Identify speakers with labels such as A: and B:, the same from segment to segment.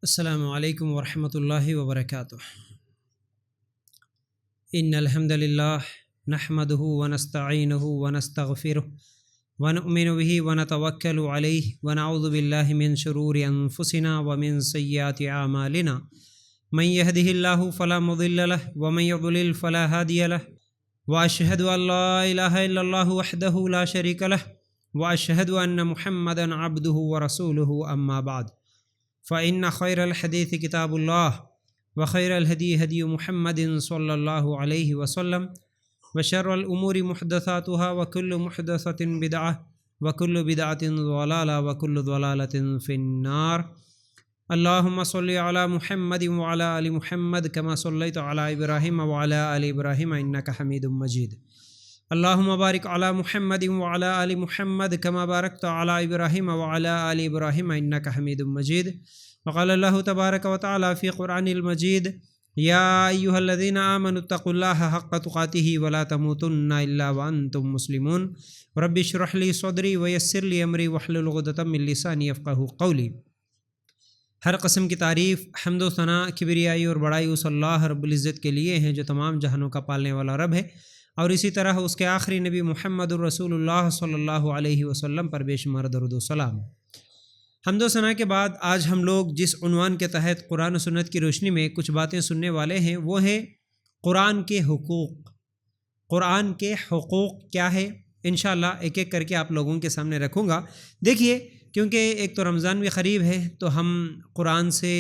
A: السلام علیکم ورحمۃ اللہ وبرکاتہ۔ ان الحمد للہ نحمده ونستعینه ونستغفره ونؤمن به ونتوکل علیہ ونعوذ باللہ من شرور انفسنا ومن سیئات اعمالنا من يهده الله فلا مضل له ومن يضلل فلا هادي له واشهد ان لا اله الا الله وحده لا شريك له واشهد ان محمدا عبده ورسوله اما بعد فإن خير الحديث كتاب الله وخير الهدي هدي محمد صلى الله عليه وسلم وشر الأمور محدثاتها وكل محدثة بدعة وكل بدعة ضلالة وكل ضلالة في النار۔ اللهم صل على محمد وعلى آل محمد كما صليت على إبراهيم وعلى آل إبراهيم إنك حميد مجيد۔ اللهم بارك على محمد وعلى آل محمد كما باركت على إبراهيم وعلى آل إبراهيم إنك حميد مجيد۔ وقال الله تبارك وتعالى في قرآن المجيد: يا أيها الذين آمنوا اتقوا الله حق تقاته ولا تموتن إلا وأنتم مسلمون رب اشرح لي صدري ويسر لي أمري واحلل عقدة من لساني يفقهوا قولي۔ ہر قسم کی تعریف، حمد و ثنا، کبریائی اور بڑائی اس اللہ رب العزت کے لیے ہیں جو تمام جہانوں کا پالنے والا رب ہے، اور اسی طرح اس کے آخری نبی محمد الرسول اللہ صلی اللہ علیہ وسلم پر بے شمار درود و سلام۔ حمد و ثنا کے بعد آج ہم لوگ جس عنوان کے تحت قرآن و سنت کی روشنی میں کچھ باتیں سننے والے ہیں وہ ہے قرآن کے حقوق۔ قرآن کے حقوق کیا ہے؟ انشاءاللہ ایک ایک کر کے آپ لوگوں کے سامنے رکھوں گا۔ دیکھیے، کیونکہ ایک تو رمضان بھی قریب ہے تو ہم قرآن سے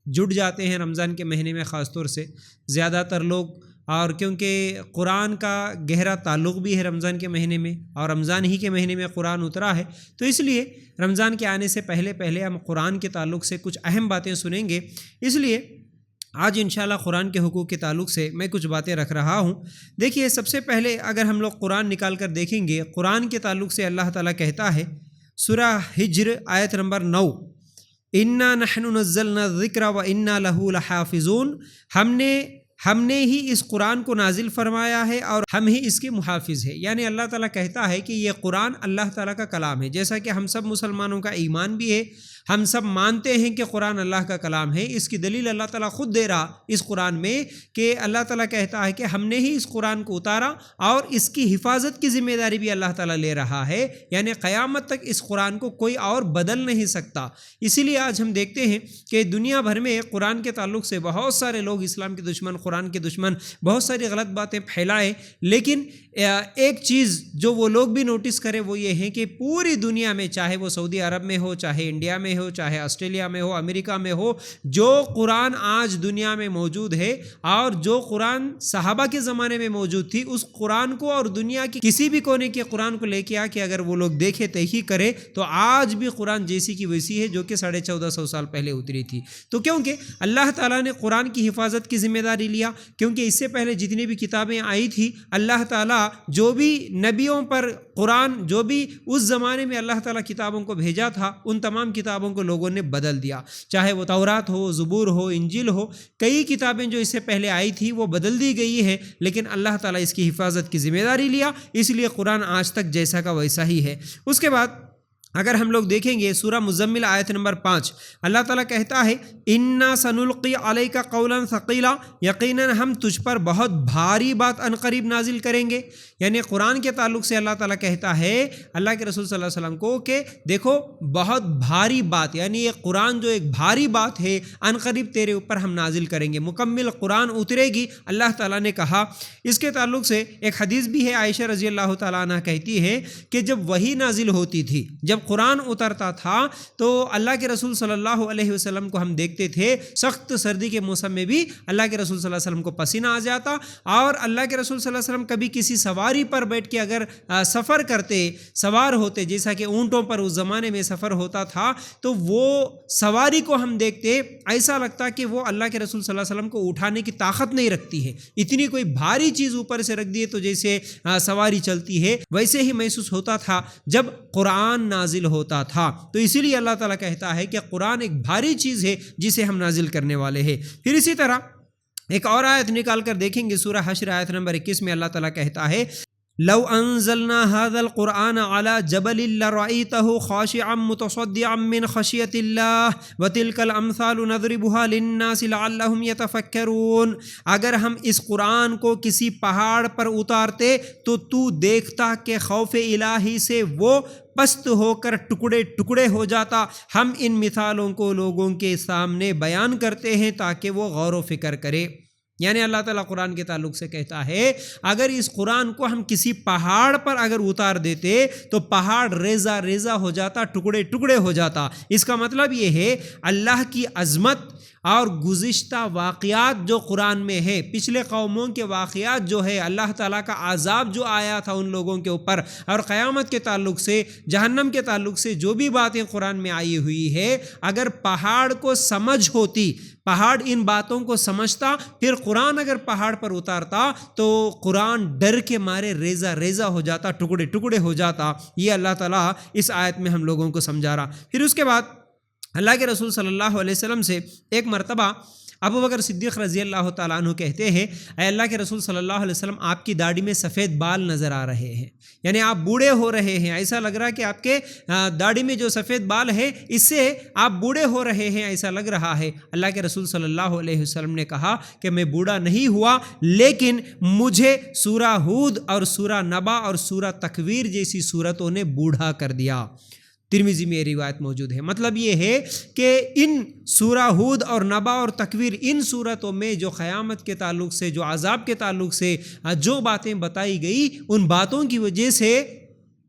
A: جڑ جاتے ہیں رمضان کے مہینے میں خاص طور سے زیادہ تر لوگ، اور کیونکہ قرآن کا گہرا تعلق بھی ہے رمضان کے مہینے میں، اور رمضان ہی کے مہینے میں قرآن اترا ہے، تو اس لیے رمضان کے آنے سے پہلے ہم قرآن کے تعلق سے کچھ اہم باتیں سنیں گے۔ اس لیے آج انشاءاللہ قرآن کے حقوق کے تعلق سے میں کچھ باتیں رکھ رہا ہوں۔ دیکھیے، سب سے پہلے اگر ہم لوگ قرآن نکال کر دیکھیں گے، قرآن کے تعلق سے اللہ تعالیٰ کہتا ہے سورہ ہجر آیت نمبر 9: اِنَّا نَحْنُ نَزَّلْنَا الذِّكْرَ وَإِنَّا لَهُ لَحَافِظُونَ ہم نے ہی اس قرآن کو نازل فرمایا ہے اور ہم ہی اس کے محافظ ہیں۔ یعنی اللہ تعالیٰ کہتا ہے کہ یہ قرآن اللہ تعالیٰ کا کلام ہے، جیسا کہ ہم سب مسلمانوں کا ایمان بھی ہے، ہم سب مانتے ہیں کہ قرآن اللہ کا کلام ہے۔ اس کی دلیل اللہ تعالیٰ خود دے رہا اس قرآن میں کہ اللہ تعالیٰ کہتا ہے کہ ہم نے ہی اس قرآن کو اتارا اور اس کی حفاظت کی ذمہ داری بھی اللہ تعالیٰ لے رہا ہے، یعنی قیامت تک اس قرآن کو کوئی اور بدل نہیں سکتا۔ اسی لیے آج ہم دیکھتے ہیں کہ دنیا بھر میں قرآن کے تعلق سے بہت سارے لوگ اسلام کے دشمن، قرآن کے دشمن، بہت ساری غلط باتیں پھیلائے، لیکن ایک چیز جو وہ لوگ بھی نوٹس کرے وہ یہ ہے کہ پوری دنیا میں، چاہے وہ سعودی عرب میں ہو، چاہے انڈیا میں ہو، چاہے آسٹریلیا میں ہو، امریکہ میں ہو، جو قرآن آج دنیا میں موجود ہے اور جو قرآن صحابہ کے زمانے میں موجود تھی، اس قرآن کو اور دنیا کی کسی بھی کونے کے قرآن کو لے کے آ کے اگر وہ لوگ دیکھے تحقیق کرے تو آج بھی قرآن جیسی کی ویسی ہے جو کہ 1450 سال پہلے اتری تھی۔ تو کیونکہ اللہ تعالیٰ نے قرآن کی حفاظت کی ذمہ داری لیا، کیونکہ اس سے پہلے جتنی بھی کتابیں آئی تھی، اللہ تعالیٰ جو بھی نبیوں پر قرآن، جو بھی اس زمانے میں اللہ تعالیٰ کتابوں کو بھیجا تھا، ان تمام کتابوں کو لوگوں نے بدل دیا، چاہے وہ تورات ہو، زبور ہو، انجیل ہو، کئی کتابیں جو اس سے پہلے آئی تھی وہ بدل دی گئی ہے، لیکن اللہ تعالیٰ اس کی حفاظت کی ذمہ داری لیا، اس لیے قرآن آج تک جیسا کا ویسا ہی ہے۔ اس کے بعد اگر ہم لوگ دیکھیں گے سورہ مزمل آیت نمبر 5، اللہ تعالیٰ کہتا ہے اِنَّا سَنُلْقِي عَلَيْكَ قَوْلًا ثَقِيلًا، یقیناً ہم تجھ پر بہت بھاری بات عنقریب نازل کریں گے۔ یعنی قرآن کے تعلق سے اللہ تعالیٰ کہتا ہے اللہ کے رسول صلی اللہ علیہ وسلم کو کہ دیکھو بہت بھاری بات، یعنی یہ قرآن جو ایک بھاری بات ہے، عنقریب تیرے اوپر ہم نازل کریں گے، مکمل قرآن اترے گی، اللہ تعالیٰ نے کہا۔ اس کے تعلق سے ایک حدیث بھی ہے، عائشہ رضی اللہ تعالیٰ عنہ کہتی ہے کہ جب وحی نازل ہوتی تھی، جب قرآن اترتا تھا تو اللہ کے رسول صلی اللہ علیہ وسلم کو ہم دیکھتے تھے سخت سردی کے موسم میں بھی اللہ کے رسول صلی اللہ علیہ وسلم کو پسینہ آ جاتا، اور اللہ کے رسول صلی اللہ علیہ وسلم کبھی کسی سواری پر بیٹھ کے اگر سفر کرتے، سوار ہوتے، جیسا کہ اونٹوں پر اس زمانے میں سفر ہوتا تھا، تو وہ سواری کو ہم دیکھتے ایسا لگتا کہ وہ اللہ کے رسول صلی اللہ علیہ وسلم کو اٹھانے کی طاقت نہیں رکھتی ہے، اتنی کوئی بھاری چیز اوپر سے رکھ دیے تو جیسے سواری چلتی ہے ویسے ہی محسوس ہوتا تھا جب قرآن نازل ہوتا تھا۔ تو اسی لیے اللہ تعالیٰ کہتا ہے کہ قرآن ایک بھاری چیز ہے جسے ہم نازل کرنے والے ہیں۔ پھر اسی طرح ایک اور آیت نکال کر دیکھیں گے، سورہ حشر آیت نمبر 21 میں اللہ تعالیٰ کہتا ہے لو انزلنا هذا القرآن على جبل لرأيته خاشعا متصدعا من خشية الله وتلك الامثال نضربها للناس لعلهم يتفكرون، اگر ہم اس قرآن کو کسی پہاڑ پر اتارتے تو دیکھتا کہ خوف الہی سے وہ پست ہو کر ٹکڑے ٹکڑے ہو جاتا۔ ہم ان مثالوں کو لوگوں کے سامنے بیان کرتے ہیں تاکہ وہ غور و فکر کرے۔ یعنی اللہ تعالیٰ قرآن کے تعلق سے کہتا ہے اگر اس قرآن کو ہم کسی پہاڑ پر اگر اتار دیتے تو پہاڑ ریزہ ریزہ ہو جاتا، ٹکڑے ٹکڑے ہو جاتا۔ اس کا مطلب یہ ہے اللہ کی عظمت اور گزشتہ واقعات جو قرآن میں ہے، پچھلے قوموں کے واقعات جو ہے، اللہ تعالیٰ کا عذاب جو آیا تھا ان لوگوں کے اوپر، اور قیامت کے تعلق سے، جہنم کے تعلق سے جو بھی باتیں قرآن میں آئی ہوئی ہے، اگر پہاڑ کو سمجھ ہوتی، پہاڑ ان باتوں کو سمجھتا، پھر قرآن اگر پہاڑ پر اتارتا تو قرآن ڈر کے مارے ریزہ ریزہ ہو جاتا، ٹکڑے ٹکڑے ہو جاتا۔ یہ اللہ تعالیٰ اس آیت میں ہم لوگوں کو سمجھا رہا۔ پھر اس کے بعد اللہ کے رسول صلی اللہ علیہ وسلم سے ایک مرتبہ ابو بکر صدیق رضی اللہ تعالیٰ عنہ کہتے ہیں، اے اللہ کے رسول صلی اللہ علیہ وسلم، آپ کی داڑھی میں سفید بال نظر آ رہے ہیں، یعنی آپ بوڑھے ہو رہے ہیں، ایسا لگ رہا ہے کہ آپ کے داڑھی میں جو سفید بال ہے اس سے آپ بوڑھے ہو رہے ہیں، ایسا لگ رہا ہے۔ اللہ کے رسول صلی اللہ علیہ وسلم نے کہا کہ میں بوڑھا نہیں ہوا، لیکن مجھے سورہ ہود اور سورہ نبا اور سورہ تکویر جیسی سورتوں نے بوڑھا کر دیا۔ ترمذی میں یہ روایت موجود ہے۔ مطلب یہ ہے کہ ان سورہ ہود اور نبا اور تکویر، ان صورتوں میں جو قیامت کے تعلق سے، جو عذاب کے تعلق سے جو باتیں بتائی گئی، ان باتوں کی وجہ سے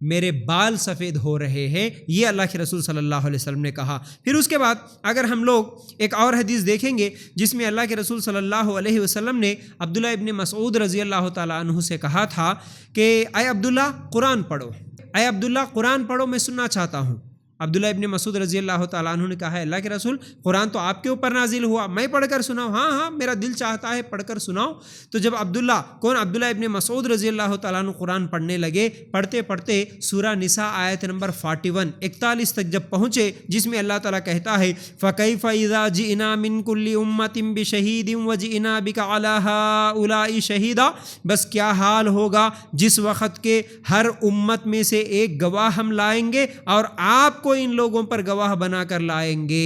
A: میرے بال سفید ہو رہے ہیں، یہ اللہ کے رسول صلی اللہ علیہ وسلم نے کہا۔ پھر اس کے بعد اگر ہم لوگ ایک اور حدیث دیکھیں گے جس میں اللہ کے رسول صلی اللہ علیہ وسلم نے عبداللہ ابن مسعود رضی اللہ تعالیٰ عنہ سے کہا تھا کہ اے عبداللہ قرآن پڑھو، اے عبداللہ قرآن پڑھو، میں سننا چاہتا ہوں۔ عبداللہ ابن مسعود رضی اللہ تعالیٰ عنہ نے کہا ہے اللہ کے رسول قرآن تو آپ کے اوپر نازل ہوا، میں پڑھ کر سناؤں؟ ہاں میرا دل چاہتا ہے پڑھ کر سناؤ۔ تو جب عبداللہ ابن مسعود رضی اللہ تعالیٰ عنہ قرآن پڑھنے لگے، پڑھتے پڑھتے سورہ نساء آیت نمبر 41 تک جب پہنچے، جس میں اللہ تعالیٰ کہتا ہے فَكَيْفَ إِذَا جِئْنَا مِن كُلِّ أُمَّةٍ بِشَهِيدٍ وَجِئْنَا بِكَ عَلَى هَؤُلَاءِ شَهِيدًا، بس کیا حال ہوگا جس وقت کے ہر امت میں سے ایک گواہ ہم لائیں گے اور آپ کو ان لوگوں پر گواہ بنا کر لائیں گے۔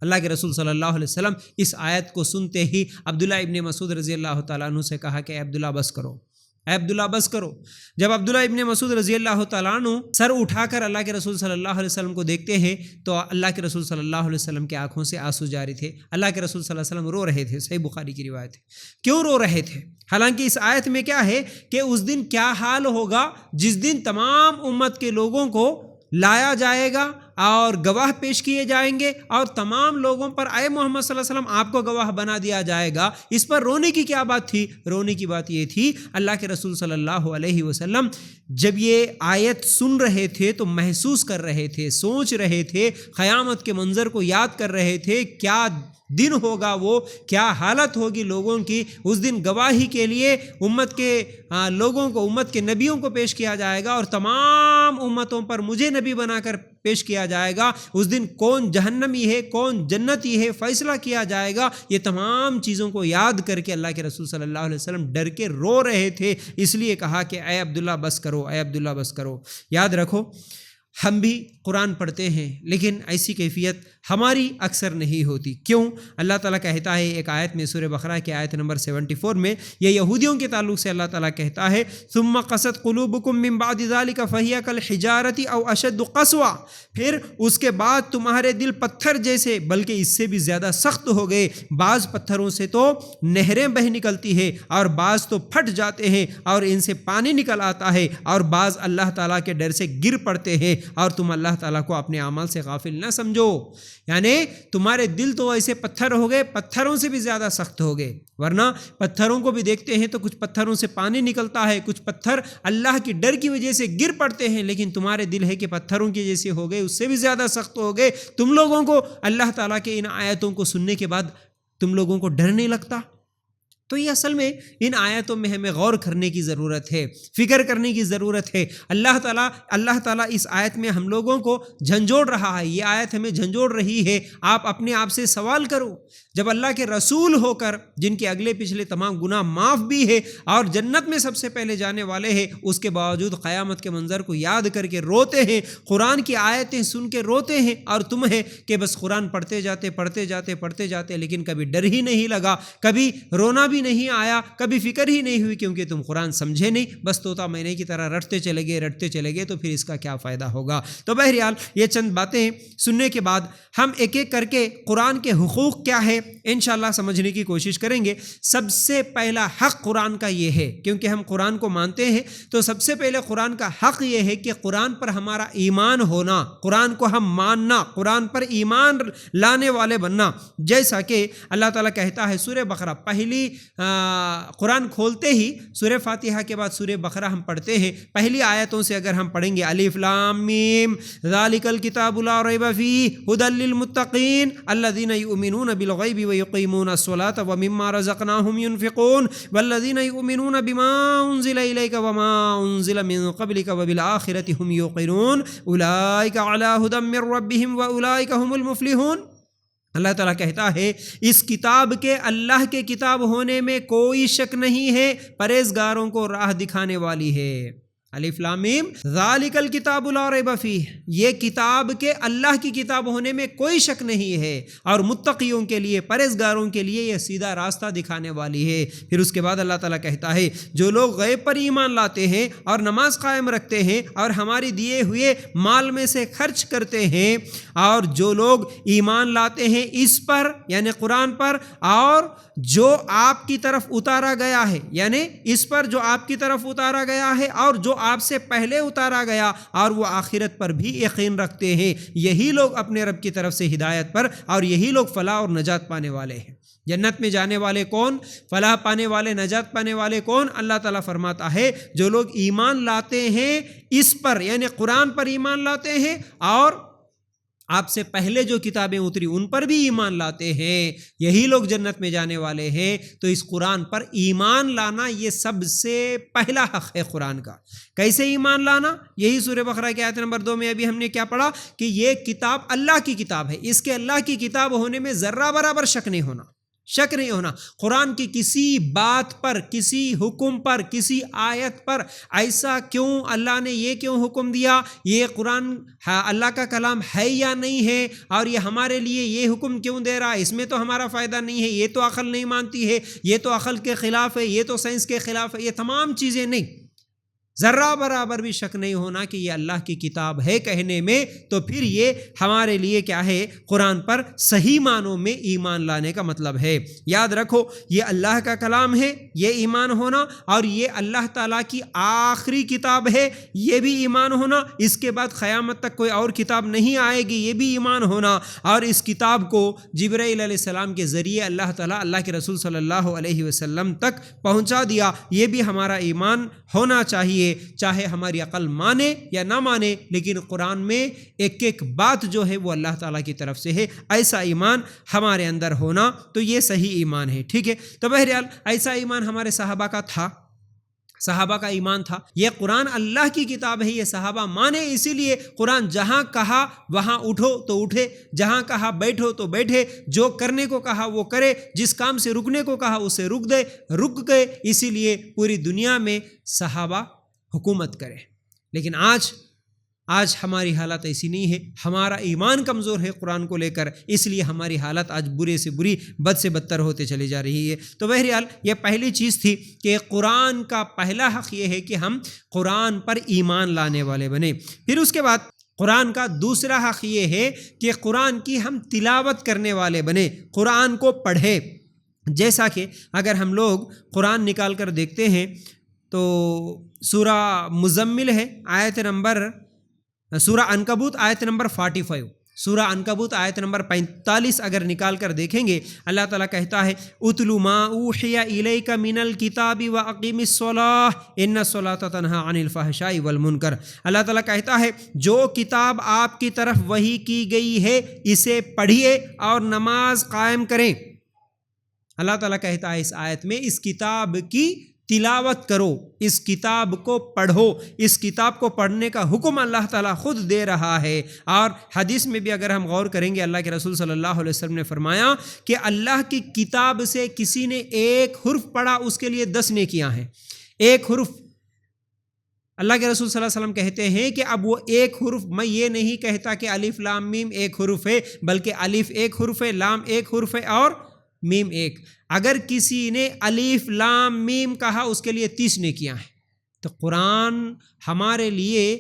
A: اللہ کے رسول صلی اللہ علیہ وسلم اس آیت کو سنتے ہی عبداللہ ابن مسعود رضی اللہ تعالیٰ عنہ سے کہا کہ اے عبداللہ بس کرو، اے عبداللہ بس کرو۔ جب عبداللہ ابن مسعود رضی اللہ تعالیٰ عنہ سر اٹھا کر اللہ کے رسول صلی اللہ علیہ وسلم کو دیکھتے ہیں تو اللہ کے رسول صلی اللہ علیہ وسلم کی آنکھوں سے آنسو جاری تھے۔ اللہ کے رسول صلی اللہ علیہ وسلم رو رہے تھے، صحیح بخاری کی روایت ہے۔ کیوں رو رہے تھے؟ حالانکہ اس آیت میں کیا ہے کہ اس دن کیا حال ہوگا جس دن تمام امت کے لوگوں کو لایا جائے گا اور گواہ پیش کیے جائیں گے، اور تمام لوگوں پر اے محمد صلی اللہ علیہ وسلم آپ کو گواہ بنا دیا جائے گا۔ اس پر رونے کی کیا بات تھی؟ رونے کی بات یہ تھی اللہ کے رسول صلی اللہ علیہ وسلم جب یہ آیت سن رہے تھے تو محسوس کر رہے تھے، سوچ رہے تھے، قیامت کے منظر کو یاد کر رہے تھے، کیا دن ہوگا، وہ کیا حالت ہوگی لوگوں کی۔ اس دن گواہی کے لیے امت کے لوگوں کو، امت کے نبیوں کو پیش کیا جائے گا، اور تمام امتوں پر مجھے نبی بنا کر پیش کیا جائے گا۔ اس دن کون جہنمی ہے، کون جنتی ہے، فیصلہ کیا جائے گا۔ یہ تمام چیزوں کو یاد کر کے اللہ کے رسول صلی اللہ علیہ وسلم ڈر کے رو رہے تھے، اس لیے کہا کہ اے عبداللہ بس کرو، اے عبداللہ بس کرو۔ یاد رکھو ہم بھی قرآن پڑھتے ہیں لیکن ایسی کیفیت ہماری اکثر نہیں ہوتی۔ کیوں؟ اللہ تعالیٰ کہتا ہے ایک آیت میں، سورہ بقرہ کی آیت نمبر 74 میں، یہ یہودیوں کے تعلق سے اللہ تعالیٰ کہتا ہے ثم قست قلوبکم من بعد ذلک فہی کالحجارۃ او اشد قسوہ، پھر اس کے بعد تمہارے دل پتھر جیسے بلکہ اس سے بھی زیادہ سخت ہو گئے۔ بعض پتھروں سے تو نہریں بہ نکلتی ہے اور بعض تو پھٹ جاتے ہیں اور ان سے پانی نکل آتا ہے، اور بعض اللہ تعالیٰ کے ڈر سے گر پڑتے ہیں، اور تم اللہ تعالیٰ کو اپنے اعمال سے غافل نہ سمجھو۔ یعنی تمہارے دل تو ایسے پتھر ہو گئے، پتھروں سے بھی زیادہ سخت ہو گئے۔ ورنہ پتھروں کو بھی دیکھتے ہیں تو کچھ پتھروں سے پانی نکلتا ہے، کچھ پتھر اللہ کی ڈر کی وجہ سے گر پڑتے ہیں، لیکن تمہارے دل ہے کہ پتھروں کی جیسے ہو گئے، اس سے بھی زیادہ سخت ہو گئے۔ تم لوگوں کو اللہ تعالیٰ کے ان آیتوں کو سننے کے بعد تم لوگوں کو ڈر نہیں لگتا؟ تو یہ اصل میں ان آیتوں میں ہمیں غور کرنے کی ضرورت ہے، فکر کرنے کی ضرورت ہے۔ اللہ تعالیٰ اس آیت میں ہم لوگوں کو جھنجھوڑ رہا ہے، یہ آیت ہمیں جھنجھوڑ رہی ہے۔ آپ اپنے آپ سے سوال کرو، جب اللہ کے رسول ہو کر جن کے اگلے پچھلے تمام گناہ معاف بھی ہے اور جنت میں سب سے پہلے جانے والے ہیں، اس کے باوجود قیامت کے منظر کو یاد کر کے روتے ہیں، قرآن کی آیتیں سن کے روتے ہیں، اور تم ہے کہ بس قرآن پڑھتے جاتے لیکن کبھی ڈر ہی نہیں لگا، کبھی رونا بھی نہیں آیا، کبھی فکر ہی نہیں ہوئی، کیونکہ تم قرآن سمجھے نہیں، بس طوطا مینے کی طرح رٹتے چلے گئے تو پھر اس کا کیا فائدہ ہوگا۔ تو بہرحال یہ چند باتیں سننے کے بعد ہم ایک ایک کر کے قرآن کے حقوق کیا ہے انشاءاللہ سمجھنے کی کوشش کریں گے۔ سب سے پہلا حق قرآن کا یہ ہے، کیونکہ ہم قرآن کو مانتے ہیں تو سب سے پہلے قرآن کا حق یہ ہے کہ قرآن پر ہمارا ایمان ہونا، قرآن کو ہم ماننا، قرآن پر ایمان لانے والے بننا۔ جیسا کہ اللہ تعالیٰ کہتا ہے سورہ بقرہ، پہلی قرآن کھولتے ہی سورہ فاتحہ کے بعد سورہ بقرہ ہم پڑھتے ہیں، پہلی آیتوں سے اگر ہم پڑھیں گے الف لام میم ذالک الکتاب لا ریب فیہ ھدی للمتقین الذین یؤمنون بالغیب ویقیمون الصلاۃ ومما رزقناہم ینفقون والذین یؤمنون بما انزل الیک وما انزل من قبلک وبالآخرۃ ھم یوقنون اولئک علی ھدی من ربہم واولئک ھم المفلحون۔ اللہ تعالیٰ کہتا ہے اس کتاب کے، اللہ کے کتاب ہونے میں کوئی شک نہیں ہے، پرہیزگاروں کو راہ دکھانے والی ہے۔ الف لام میم ذالک الکتاب لا ریب فیہ، یہ کتاب کے اللہ کی کتاب ہونے میں کوئی شک نہیں ہے، اور متقیوں کے لیے، پرہیزگاروں کے لیے یہ سیدھا راستہ دکھانے والی ہے۔ پھر اس کے بعد اللہ تعالیٰ کہتا ہے جو لوگ غیب پر ایمان لاتے ہیں اور نماز قائم رکھتے ہیں اور ہماری دیے ہوئے مال میں سے خرچ کرتے ہیں، اور جو لوگ ایمان لاتے ہیں اس پر یعنی قرآن پر، اور جو آپ کی طرف اتارا گیا ہے یعنی اس پر جو آپ کی طرف اتارا گیا ہے اور جو آپ سے پہلے اتارا گیا، اور وہ آخرت پر بھی یقین رکھتے ہیں، یہی لوگ اپنے رب کی طرف سے ہدایت پر، اور یہی لوگ فلاح اور نجات پانے والے ہیں۔ جنت میں جانے والے کون، فلاح پانے والے، نجات پانے والے کون؟ اللہ تعالیٰ فرماتا ہے جو لوگ ایمان لاتے ہیں اس پر یعنی قرآن پر ایمان لاتے ہیں، اور آپ سے پہلے جو کتابیں اتری ان پر بھی ایمان لاتے ہیں، یہی لوگ جنت میں جانے والے ہیں۔ تو اس قرآن پر ایمان لانا یہ سب سے پہلا حق ہے قرآن کا۔ کیسے ایمان لانا؟ یہی سورہ بقرہ کی آیت نمبر 2 میں ابھی ہم نے کیا پڑھا کہ یہ کتاب اللہ کی کتاب ہے، اس کے اللہ کی کتاب ہونے میں ذرہ برابر شک نہیں ہونا۔ قرآن کی کسی بات پر، کسی حکم پر، کسی آیت پر ایسا کیوں اللہ نے یہ کیوں حکم دیا، یہ قرآن اللہ کا کلام ہے یا نہیں ہے، اور یہ ہمارے لیے یہ حکم کیوں دے رہا ہے، اس میں تو ہمارا فائدہ نہیں ہے، یہ تو عقل نہیں مانتی ہے، یہ تو عقل کے خلاف ہے، یہ تو سائنس کے خلاف ہے، یہ تمام چیزیں نہیں، ذرہ برابر بھی شک نہیں ہونا کہ یہ اللہ کی کتاب ہے کہنے میں، تو پھر یہ ہمارے لیے کیا ہے، قرآن پر صحیح معنوں میں ایمان لانے کا مطلب ہے۔ یاد رکھو یہ اللہ کا کلام ہے، یہ ایمان ہونا، اور یہ اللہ تعالیٰ کی آخری کتاب ہے، یہ بھی ایمان ہونا، اس کے بعد قیامت تک کوئی اور کتاب نہیں آئے گی، یہ بھی ایمان ہونا، اور اس کتاب کو جبرائیل علیہ السلام کے ذریعے اللہ تعالیٰ اللہ کے رسول صلی اللہ علیہ وسلم تک پہنچا دیا، یہ بھی ہمارا ایمان ہونا چاہیے، چاہے ہماری عقل مانے یا نہ مانے، لیکن قرآن میں ایک ایک بات جو ہے وہ اللہ تعالیٰ کی طرف سے ہے، ایسا ایمان ہمارے اندر ہونا، تو یہ صحیح ایمان ہے۔ ٹھیک ہے، تو بہرحال ایسا ایمان ہمارے صحابہ کا تھا، صحابہ کا ایمان تھا، یہ قرآن اللہ کی کتاب ہے، یہ صحابہ مانے، اسی لیے قرآن جہاں کہا وہاں اٹھو تو اٹھے، جہاں کہا بیٹھو تو بیٹھے، جو کرنے کو کہا وہ کرے، جس کام سے رکنے کو کہا اسے رک گئے، اسی لیے پوری دنیا میں صحابہ حکومت کرے۔ لیکن آج ہماری حالت ایسی نہیں ہے، ہمارا ایمان کمزور ہے قرآن کو لے کر، اس لیے ہماری حالت آج برے سے بری، بد سے بدتر ہوتے چلی جا رہی ہے۔ تو بہرحال یہ پہلی چیز تھی کہ قرآن کا پہلا حق یہ ہے کہ ہم قرآن پر ایمان لانے والے بنیں۔ پھر اس کے بعد قرآن کا دوسرا حق یہ ہے کہ قرآن کی ہم تلاوت کرنے والے بنیں، قرآن کو پڑھیں۔ جیسا کہ اگر ہم لوگ قرآن نکال کر دیکھتے ہیں تو سورہ مزمل ہے، سورہ عنکبوت آیت نمبر 45، سورہ عنکبوت آیت نمبر 45 اگر نکال کر دیکھیں گے، اللہ تعالیٰ کہتا ہے اتل ما اوحی الیک من الکتاب واقیم الصلاۃ ان الصلاۃ تنہی عن الفحشاء والمنکر۔ اللہ تعالیٰ کہتا ہے جو کتاب آپ کی طرف وحی کی گئی ہے اسے پڑھیے اور نماز قائم کریں، اللہ تعالیٰ کہتا ہے اس آیت میں اس کتاب کی تلاوت کرو، اس کتاب کو پڑھو، اس کتاب کو پڑھنے کا حکم اللہ تعالیٰ خود دے رہا ہے۔ اور حدیث میں بھی اگر ہم غور کریں گے، اللہ کے رسول صلی اللہ علیہ وسلم نے فرمایا کہ اللہ کی کتاب سے کسی نے ایک حرف پڑھا اس کے لیے 10 نیکیاں ہیں۔ ایک حرف، اللہ کے رسول صلی اللہ علیہ وسلم کہتے ہیں کہ اب وہ ایک حرف، میں یہ نہیں کہتا کہ الف لام میم ایک حرف ہے، بلکہ الف ایک حرف ہے، لام ایک حرف ہے اور میم ایک۔ اگر کسی نے الف لام میم کہا اس کے لیے 30 نیکیاں ہیں۔ تو قرآن ہمارے لیے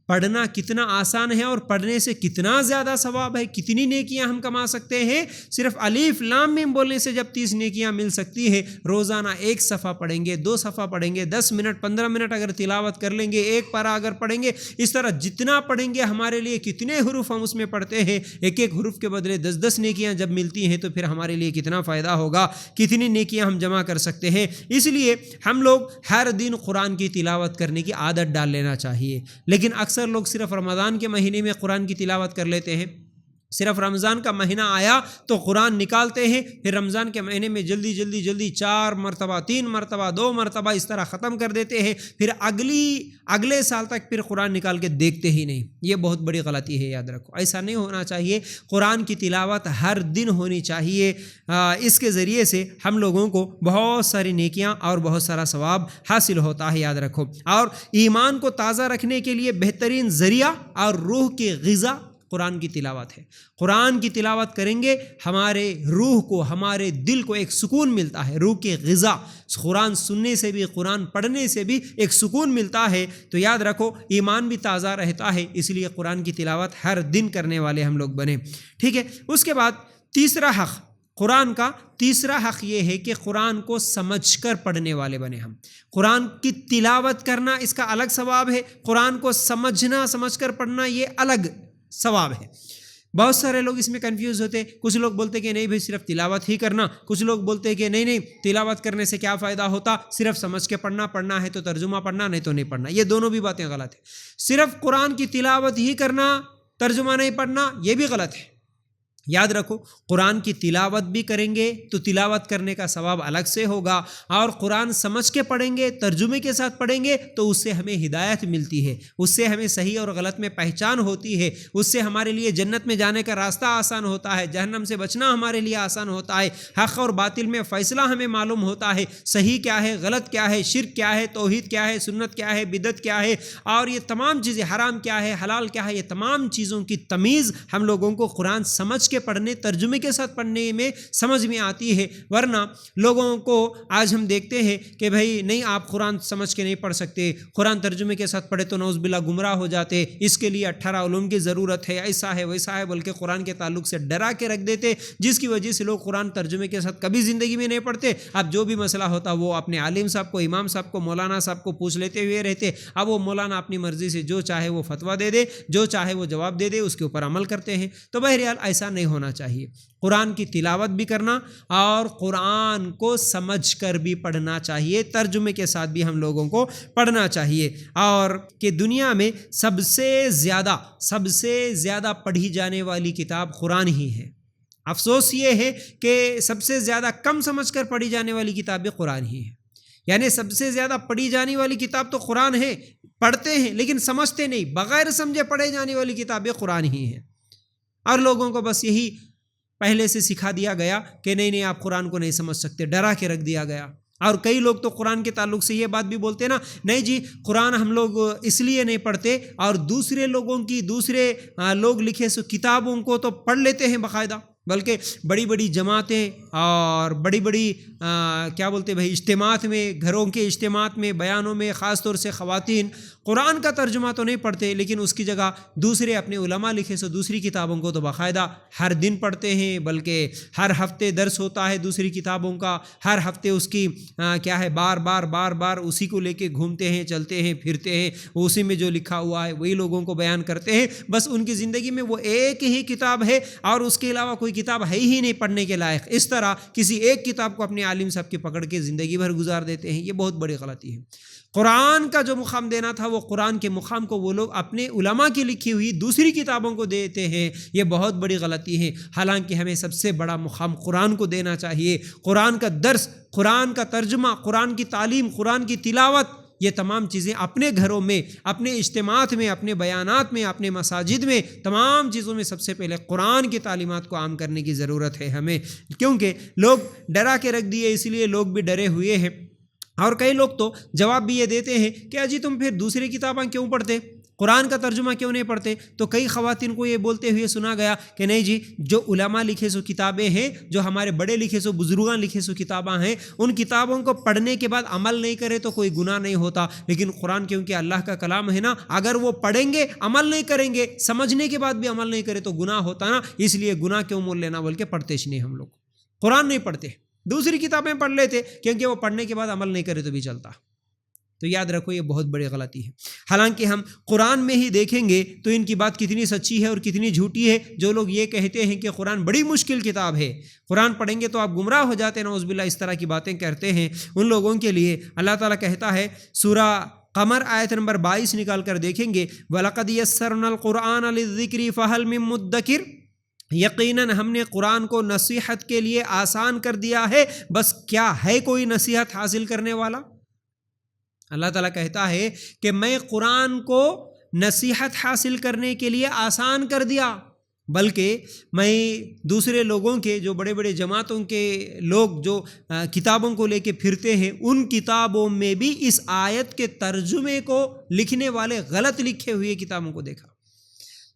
A: پڑھنا کتنا آسان ہے اور پڑھنے سے کتنا زیادہ ثواب ہے، کتنی نیکیاں ہم کما سکتے ہیں۔ صرف الف لام میم بولنے سے جب 30 نیکیاں مل سکتی ہے، روزانہ 1 صفحہ پڑھیں گے، 2 صفحہ پڑھیں گے، 10 منٹ 15 منٹ اگر تلاوت کر لیں گے، 1 پارہ اگر پڑھیں گے، اس طرح جتنا پڑھیں گے ہمارے لیے کتنے حروف ہم اس میں پڑھتے ہیں، ایک ایک حروف کے بدلے 10 نیکیاں جب ملتی ہیں تو پھر ہمارے لیے کتنا فائدہ ہوگا، کتنی نیکیاں ہم جمع کر سکتے ہیں۔ اس لیے ہم لوگ ہر دن قرآن کی تلاوت کرنے کی عادت ڈال لینا چاہیے۔ لیکن اکثر لوگ صرف رمضان کے مہینے میں قرآن کی تلاوت کر لیتے ہیں، صرف رمضان کا مہینہ آیا تو قرآن نکالتے ہیں، پھر رمضان کے مہینے میں جلدی 4 مرتبہ 3 مرتبہ 2 مرتبہ اس طرح ختم کر دیتے ہیں، پھر اگلے سال تک پھر قرآن نکال کے دیکھتے ہی نہیں۔ یہ بہت بڑی غلطی ہے، یاد رکھو ایسا نہیں ہونا چاہیے۔ قرآن کی تلاوت ہر دن ہونی چاہیے، اس کے ذریعے سے ہم لوگوں کو بہت ساری نیکیاں اور بہت سارا ثواب حاصل ہوتا ہے، یاد رکھو۔ اور ایمان کو تازہ رکھنے کے لیے بہترین ذریعہ اور روح کی غذا قرآن کی تلاوت ہے۔ قرآن کی تلاوت کریں گے، ہمارے روح کو، ہمارے دل کو ایک سکون ملتا ہے، روح کی غذا۔ قرآن سننے سے بھی، قرآن پڑھنے سے بھی ایک سکون ملتا ہے۔ تو یاد رکھو ایمان بھی تازہ رہتا ہے، اس لیے قرآن کی تلاوت ہر دن کرنے والے ہم لوگ بنیں، ٹھیک ہے۔ اس کے بعد تیسرا حق قرآن کا، تیسرا حق یہ ہے کہ قرآن کو سمجھ کر پڑھنے والے بنے ہم۔ قرآن کی تلاوت کرنا اس کا الگ ثواب ہے، قرآن کو سمجھ کر پڑھنا یہ الگ ثواب ہے۔ بہت سارے لوگ اس میں کنفیوز ہوتے، کچھ لوگ بولتے کہ نہیں بھائی صرف تلاوت ہی کرنا، کچھ لوگ بولتے کہ نہیں تلاوت کرنے سے کیا فائدہ ہوتا، صرف سمجھ کے پڑھنا ہے تو ترجمہ پڑھنا، نہیں تو نہیں پڑھنا۔ یہ دونوں بھی باتیں غلط ہیں۔ صرف قرآن کی تلاوت ہی کرنا، ترجمہ نہیں پڑھنا، یہ بھی غلط ہے۔ یاد رکھو قرآن کی تلاوت بھی کریں گے تو تلاوت کرنے کا ثواب الگ سے ہوگا، اور قرآن سمجھ کے پڑھیں گے، ترجمے کے ساتھ پڑھیں گے تو اس سے ہمیں ہدایت ملتی ہے، اس سے ہمیں صحیح اور غلط میں پہچان ہوتی ہے، اس سے ہمارے لیے جنت میں جانے کا راستہ آسان ہوتا ہے، جہنم سے بچنا ہمارے لیے آسان ہوتا ہے، حق اور باطل میں فیصلہ ہمیں معلوم ہوتا ہے، صحیح کیا ہے، غلط کیا ہے، شرک کیا ہے، توحید کیا ہے، سنت کیا ہے، بدعت کیا ہے، اور یہ تمام چیزیں، حرام کیا ہے، حلال کیا ہے، یہ تمام چیزوں کی تمیز ہم لوگوں کو قرآن سمجھ کے پڑھنے، ترجمے کے ساتھ پڑھنے میں سمجھ میں آتی ہے۔ ورنہ لوگوں کو آج ہم دیکھتے ہیں کہ بھائی نہیں آپ قرآن سمجھ کے نہیں پڑھ سکتے، قرآن ترجمے کے ساتھ پڑھے تو نعوذ باللہ گمراہ ہو جاتے، اس کے لیے 18 علوم کی ضرورت ہے، ایسا ہے ویسا ہے، بلکہ قرآن کے تعلق سے ڈرا کے رکھ دیتے، جس کی وجہ سے لوگ قرآن ترجمے کے ساتھ کبھی زندگی میں نہیں پڑھتے۔ اب جو بھی مسئلہ ہوتا وہ اپنے عالم صاحب کو، امام صاحب کو، مولانا صاحب کو پوچھ لیتے ہوئے رہتے۔ اب وہ مولانا اپنی مرضی سے جو چاہے وہ فتویٰ دے دے، جو چاہے وہ جواب دے دے، اس کے اوپر عمل کرتے ہیں۔ تو بہرحال ایسا نہیں ہونا چاہیے۔ قرآن کی تلاوت بھی کرنا اور قرآن کو سمجھ کر بھی پڑھنا چاہیے، ترجمے کے ساتھ بھی ہم لوگوں کو پڑھنا چاہیے۔ اور کہ دنیا میں سب سے زیادہ پڑھی جانے والی کتاب قرآن ہی ہے۔ افسوس یہ ہے کہ سب سے زیادہ کم سمجھ کر پڑھی جانے والی کتاب بھی قرآن ہی ہے۔ یعنی سب سے زیادہ پڑھی جانے والی کتاب تو قرآن ہے، پڑھتے ہیں لیکن سمجھتے نہیں، بغیر سمجھے پڑھے جانے والی کتابیں قرآن ہی ہیں۔ اور لوگوں کو بس یہی پہلے سے سکھا دیا گیا کہ نہیں آپ قرآن کو نہیں سمجھ سکتے، ڈرا کے رکھ دیا گیا۔ اور کئی لوگ تو قرآن کے تعلق سے یہ بات بھی بولتے نا، نہیں جی قرآن ہم لوگ اس لیے نہیں پڑھتے، اور دوسرے لوگ لکھے سو کتابوں کو تو پڑھ لیتے ہیں باقاعدہ، بلکہ بڑی بڑی جماعتیں اور بڑی کیا بولتے بھائی اجتماعات میں، گھروں کے اجتماعات میں، بیانوں میں، خاص طور سے خواتین قرآن کا ترجمہ تو نہیں پڑھتے، لیکن اس کی جگہ دوسرے اپنے علماء لکھے سو دوسری کتابوں کو تو باقاعدہ ہر دن پڑھتے ہیں، بلکہ ہر ہفتے درس ہوتا ہے دوسری کتابوں کا، ہر ہفتے اس کی کیا ہے بار بار اسی کو لے کے گھومتے ہیں، چلتے ہیں، پھرتے ہیں، اسی میں جو لکھا ہوا ہے وہی لوگوں کو بیان کرتے ہیں۔ بس ان کی زندگی میں وہ ایک ہی کتاب ہے اور اس کے علاوہ کوئی کتاب ہے ہی نہیں پڑھنے کے لائق، اس طرح کسی ایک کتاب کو اپنے عالم صاحب کی پکڑ کے زندگی بھر گزار دیتے ہیں، یہ بہت بڑی غلطی ہے۔ قرآن کا جو مقام دینا تھا وہ قرآن کے مقام کو وہ لوگ اپنے علماء کی لکھی ہوئی دوسری کتابوں کو دیتے ہیں، یہ بہت بڑی غلطی ہے۔ حالانکہ ہمیں سب سے بڑا مقام قرآن کو دینا چاہیے۔ قرآن کا درس، قرآن کا ترجمہ، قرآن کی تعلیم، قرآن کی تلاوت، یہ تمام چیزیں اپنے گھروں میں، اپنے اجتماعات میں، اپنے بیانات میں، اپنے مساجد میں، تمام چیزوں میں سب سے پہلے قرآن کی تعلیمات کو عام کرنے کی ضرورت ہے ہمیں، کیونکہ لوگ ڈرا کے رکھ دیے، اس لیے لوگ بھی ڈرے ہوئے ہیں۔ اور کئی لوگ تو جواب بھی یہ دیتے ہیں کہ اجی تم پھر دوسری کتابیں کیوں پڑھتے، قرآن کا ترجمہ کیوں نہیں پڑھتے؟ تو کئی خواتین کو یہ بولتے ہوئے سنا گیا کہ نہیں جی، جو علماء لکھے سو کتابیں ہیں، جو ہمارے بڑے لکھے سو بزرگاں لکھے سو کتابیں ہیں، ان کتابوں کو پڑھنے کے بعد عمل نہیں کرے تو کوئی گناہ نہیں ہوتا، لیکن قرآن کیونکہ اللہ کا کلام ہے نا، اگر وہ پڑھیں گے، عمل نہیں کریں گے، سمجھنے کے بعد بھی عمل نہیں کرے تو گناہ ہوتا نا، اس لیے گناہ کیوں مول لینا بول کے پڑھتے نہیں ہم لوگ، قرآن نہیں پڑھتے، دوسری کتابیں پڑھ لیتے، کیونکہ وہ پڑھنے کے بعد عمل نہیں کرے تو بھی چلتا۔ تو یاد رکھو یہ بہت بڑی غلطی ہے۔ حالانکہ ہم قرآن میں ہی دیکھیں گے تو ان کی بات کتنی سچی ہے اور کتنی جھوٹی ہے۔ جو لوگ یہ کہتے ہیں کہ قرآن بڑی مشکل کتاب ہے، قرآن پڑھیں گے تو آپ گمراہ ہو جاتے ہیں، نعوذ باللہ، اس طرح کی باتیں کرتے ہیں، ان لوگوں کے لیے اللہ تعالیٰ کہتا ہے سورہ قمر آیت نمبر 22 نکال کر دیکھیں گے، وَلَقَدْ يَسَّرْنَا الْقُرْآنَ لِلذِّكْرِ فَهَلْ مِن مُدَّكِرٍ، یقیناً ہم نے قرآن کو نصیحت کے لیے آسان کر دیا ہے، بس کیا ہے کوئی نصیحت حاصل کرنے والا؟ اللہ تعالیٰ کہتا ہے کہ میں قرآن کو نصیحت حاصل کرنے کے لیے آسان کر دیا، بلکہ میں دوسرے لوگوں کے، جو بڑے بڑے جماعتوں کے لوگ جو کتابوں کو لے کے پھرتے ہیں، ان کتابوں میں بھی اس آیت کے ترجمے کو لکھنے والے غلط لکھے ہوئے کتابوں کو دیکھا۔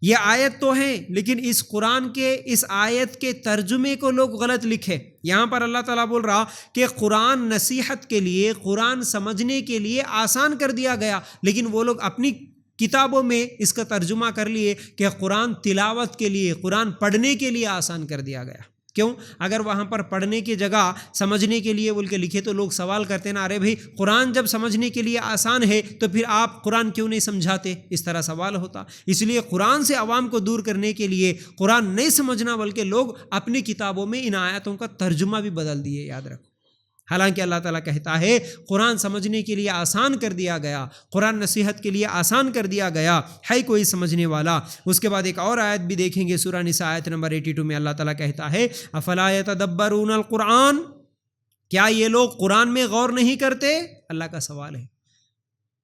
A: یہ آیت تو ہے لیکن اس قرآن کے اس آیت کے ترجمے کو لوگ غلط لکھے۔ یہاں پر اللہ تعالیٰ بول رہا کہ قرآن نصیحت کے لیے، قرآن سمجھنے کے لیے آسان کر دیا گیا، لیکن وہ لوگ اپنی کتابوں میں اس کا ترجمہ کر لیے کہ قرآن تلاوت کے لیے، قرآن پڑھنے کے لیے آسان کر دیا گیا۔ کیوں؟ اگر وہاں پر پڑھنے کی جگہ سمجھنے کے لیے بول کے لکھے تو لوگ سوال کرتے نا، ارے بھائی قرآن جب سمجھنے کے لیے آسان ہے تو پھر آپ قرآن کیوں نہیں سمجھاتے؟ اس طرح سوال ہوتا۔ اس لیے قرآن سے عوام کو دور کرنے کے لیے قرآن نہیں سمجھنا بلکہ لوگ اپنی کتابوں میں ان آیاتوں کا ترجمہ بھی بدل دیے، یاد رکھو۔ حالانکہ اللہ تعالیٰ کہتا ہے قرآن سمجھنے کے لیے آسان کر دیا گیا، قرآن نصیحت کے لیے آسان کر دیا گیا، ہے کوئی سمجھنے والا؟ اس کے بعد ایک اور آیت بھی دیکھیں گے، سورہ نساء آیت نمبر 82 میں اللہ تعالیٰ کہتا ہے افلا یتدبرون القرآن، کیا یہ لوگ قرآن میں غور نہیں کرتے؟ اللہ کا سوال ہے۔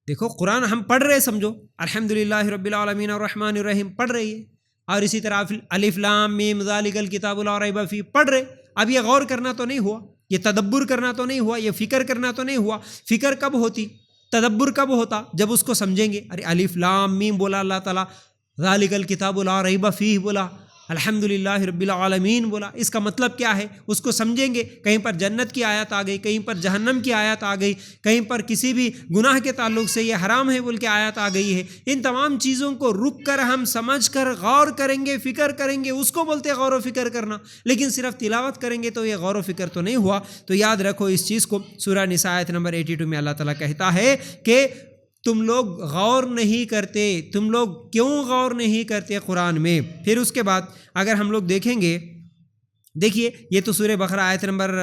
A: دیکھو قرآن ہم پڑھ رہے، سمجھو الحمدللہ رب العالمین الرحمن الرحیم پڑھ رہی ہے، اور اسی طرح الف لام میم ذالک الکتاب لا ریب فیہ پڑھ رہے، اب یہ غور کرنا تو نہیں ہوا، یہ تدبر کرنا تو نہیں ہوا، یہ فکر کرنا تو نہیں ہوا۔ فکر کب ہوتی، تدبر کب ہوتا؟ جب اس کو سمجھیں گے۔ ارے الف لام میم بولا اللہ تعالیٰ، ذالک الکتاب لا ریب فیہ بولا، الحمدللہ رب العالمین بولا، اس کا مطلب کیا ہے؟ اس کو سمجھیں گے۔ کہیں پر جنت کی آیت آ گئی، کہیں پر جہنم کی آیت آ گئی، کہیں پر کسی بھی گناہ کے تعلق سے یہ حرام ہے بول کے آیت آ گئی ہے۔ ان تمام چیزوں کو رک کر ہم سمجھ کر غور کریں گے، فکر کریں گے، اس کو بولتے غور و فکر کرنا۔ لیکن صرف تلاوت کریں گے تو یہ غور و فکر تو نہیں ہوا۔ تو یاد رکھو اس چیز کو۔ سورہ نساء آیت نمبر 82 میں اللہ تعالیٰ کہتا ہے کہ تم لوگ غور نہیں کرتے، تم لوگ کیوں غور نہیں کرتے قرآن میں؟ پھر اس کے بعد اگر ہم لوگ دیکھیں گے، دیکھیے یہ تو سورہ بقرہ آیت نمبر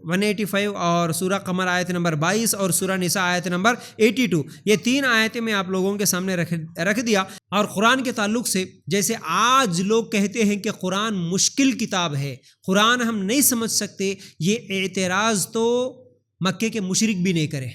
A: 185 اور سورہ قمر آیت نمبر 22 اور سورہ نساء آیت نمبر 82، یہ تین آیتیں میں آپ لوگوں کے سامنے رکھ دیا۔ اور قرآن کے تعلق سے جیسے آج لوگ کہتے ہیں کہ قرآن مشکل کتاب ہے، قرآن ہم نہیں سمجھ سکتے، یہ اعتراض تو مکے کے مشرک بھی نہیں کرے۔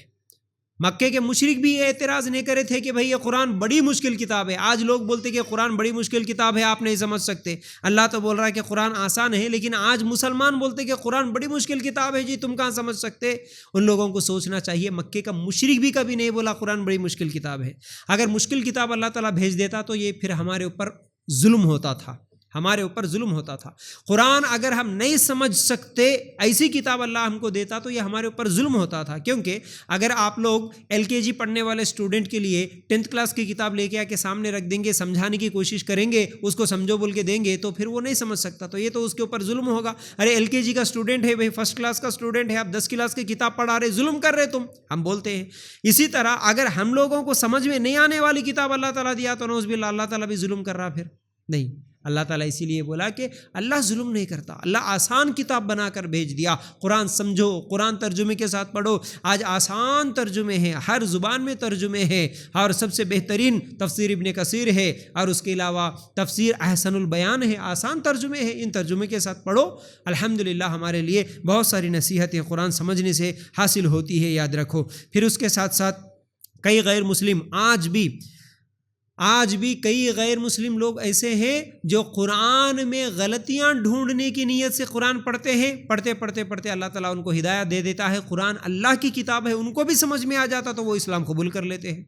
A: مکے کے مشرک بھی یہ اعتراض نہیں کرے تھے کہ بھئی یہ قرآن بڑی مشکل کتاب ہے۔ آج لوگ بولتے کہ قرآن بڑی مشکل کتاب ہے، آپ نہیں سمجھ سکتے۔ اللہ تو بول رہا ہے کہ قرآن آسان ہے، لیکن آج مسلمان بولتے کہ قرآن بڑی مشکل کتاب ہے، جی تم کہاں سمجھ سکتے؟ ان لوگوں کو سوچنا چاہیے، مکے کا مشرک بھی کبھی نہیں بولا قرآن بڑی مشکل کتاب ہے۔ اگر مشکل کتاب اللہ تعالیٰ بھیج دیتا تو یہ پھر ہمارے اوپر ظلم ہوتا تھا، ہمارے اوپر ظلم ہوتا تھا۔ قرآن اگر ہم نہیں سمجھ سکتے، ایسی کتاب اللہ ہم کو دیتا تو یہ ہمارے اوپر ظلم ہوتا تھا۔ کیونکہ اگر آپ لوگ LKG پڑھنے والے اسٹوڈنٹ کے لیے 10th کلاس کی کتاب لے کے آ کے سامنے رکھ دیں گے، سمجھانے کی کوشش کریں گے، اس کو سمجھو بول کے دیں گے تو پھر وہ نہیں سمجھ سکتا، تو یہ تو اس کے اوپر ظلم ہوگا۔ ارے LKG کا اسٹوڈنٹ ہے بھائی، 1st کلاس کا اسٹوڈنٹ ہے، آپ 10 کلاس کی کتاب پڑھا رہے، ظلم کر رہے تم، ہم بولتے ہیں۔ اسی طرح اگر ہم لوگوں کو سمجھ میں نہیں آنے والی کتاب اللہ تعالیٰ دیا تو نعوذ باللہ اللہ تعالیٰ بھی ظلم کر رہا، پھر نہیں۔ اللہ تعالیٰ اسی لیے بولا کہ اللہ ظلم نہیں کرتا، اللہ آسان کتاب بنا کر بھیج دیا، قرآن سمجھو، قرآن ترجمے کے ساتھ پڑھو۔ آج آسان ترجمے ہیں، ہر زبان میں ترجمے ہیں، اور سب سے بہترین تفسیر ابن کثیر ہے، اور اس کے علاوہ تفسیر احسن البیان ہے، آسان ترجمے ہیں، ان ترجمے کے ساتھ پڑھو۔ الحمدللہ ہمارے لیے بہت ساری نصیحتیں قرآن سمجھنے سے حاصل ہوتی ہے، یاد رکھو۔ پھر اس کے ساتھ ساتھ کئی غیر مسلم آج بھی کئی غیر مسلم لوگ ایسے ہیں جو قرآن میں غلطیاں ڈھونڈنے کی نیت سے قرآن پڑھتے ہیں، پڑھتے اللہ تعالیٰ ان کو ہدایت دے دیتا ہے، قرآن اللہ کی کتاب ہے، ان کو بھی سمجھ میں آ جاتا تو وہ اسلام قبول کر لیتے ہیں۔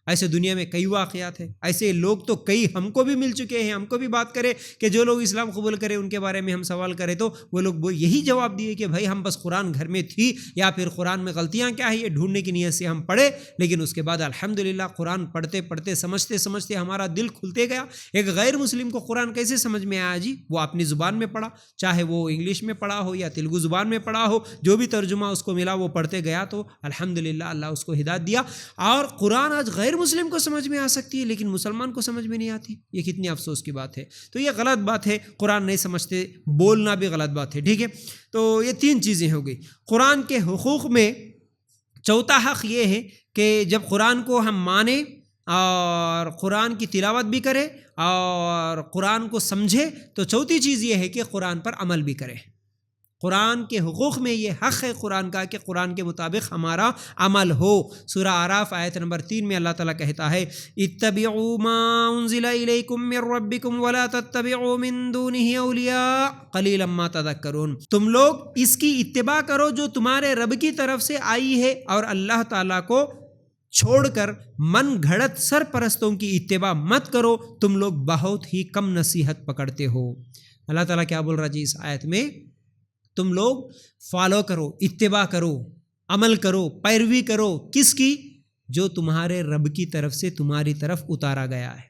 A: ایسے دنیا میں کئی واقعات ہیں، ایسے لوگ تو کئی ہم کو بھی مل چکے ہیں، ہم کو بھی بات کرے کہ جو لوگ اسلام قبول کرے ان کے بارے میں ہم سوال کریں تو وہ لوگ یہی جواب دیے کہ بھائی ہم بس قرآن گھر میں تھی، یا پھر قرآن میں غلطیاں کیا ہے یہ ڈھونڈنے کی نیت سے ہم پڑھے، لیکن اس کے بعد الحمدللہ قرآن پڑھتے سمجھتے ہمارا دل کھلتے گیا۔ ایک غیر مسلم کو قرآن کیسے سمجھ میں آیا جی؟ وہ اپنی زبان میں پڑھا، چاہے وہ انگلش میں پڑھا ہو یا تیلگو زبان میں پڑھا ہو، جو بھی ترجمہ اس کو ملا وہ پڑھتے گیا تو الحمدللہ اللہ اس کو ہدایت دیا۔ اور قرآن آج غیر مسلم کو سمجھ میں آ سکتی ہے لیکن مسلمان کو سمجھ میں نہیں آتی، یہ کتنی افسوس کی بات ہے۔ تو یہ غلط بات ہے، قرآن نہیں سمجھتے بولنا بھی غلط بات ہے، ٹھیک ہے۔ تو یہ تین چیزیں ہو گئی۔ قرآن کے حقوق میں چوتھا حق یہ ہے کہ جب قرآن کو ہم مانیں اور قرآن کی تلاوت بھی کریں اور قرآن کو سمجھے، تو چوتھی چیز یہ ہے کہ قرآن پر عمل بھی کریں۔ قرآن کے حقوق میں یہ حق ہے قرآن کا کہ قرآن کے مطابق ہمارا عمل ہو۔ سورہ اعراف آیت نمبر 3 میں اللہ تعالیٰ کہتا ہے اتبعوا ما انزل الیکم من ربکم ولا تتبعوا من دونہ اولیاء قلیلا ما تذکرون۔ تم لوگ اس کی اتباع کرو جو تمہارے رب کی طرف سے آئی ہے، اور اللہ تعالیٰ کو چھوڑ کر من گھڑت سرپرستوں کی اتباع مت کرو، تم لوگ بہت ہی کم نصیحت پکڑتے ہو۔ اللہ تعالیٰ کیا بول رہا جی اس آیت میں؟ تم لوگ فالو کرو، اتباع کرو، عمل کرو، پیروی کرو، کس کی؟ جو تمہارے رب کی طرف سے تمہاری طرف اتارا گیا ہے۔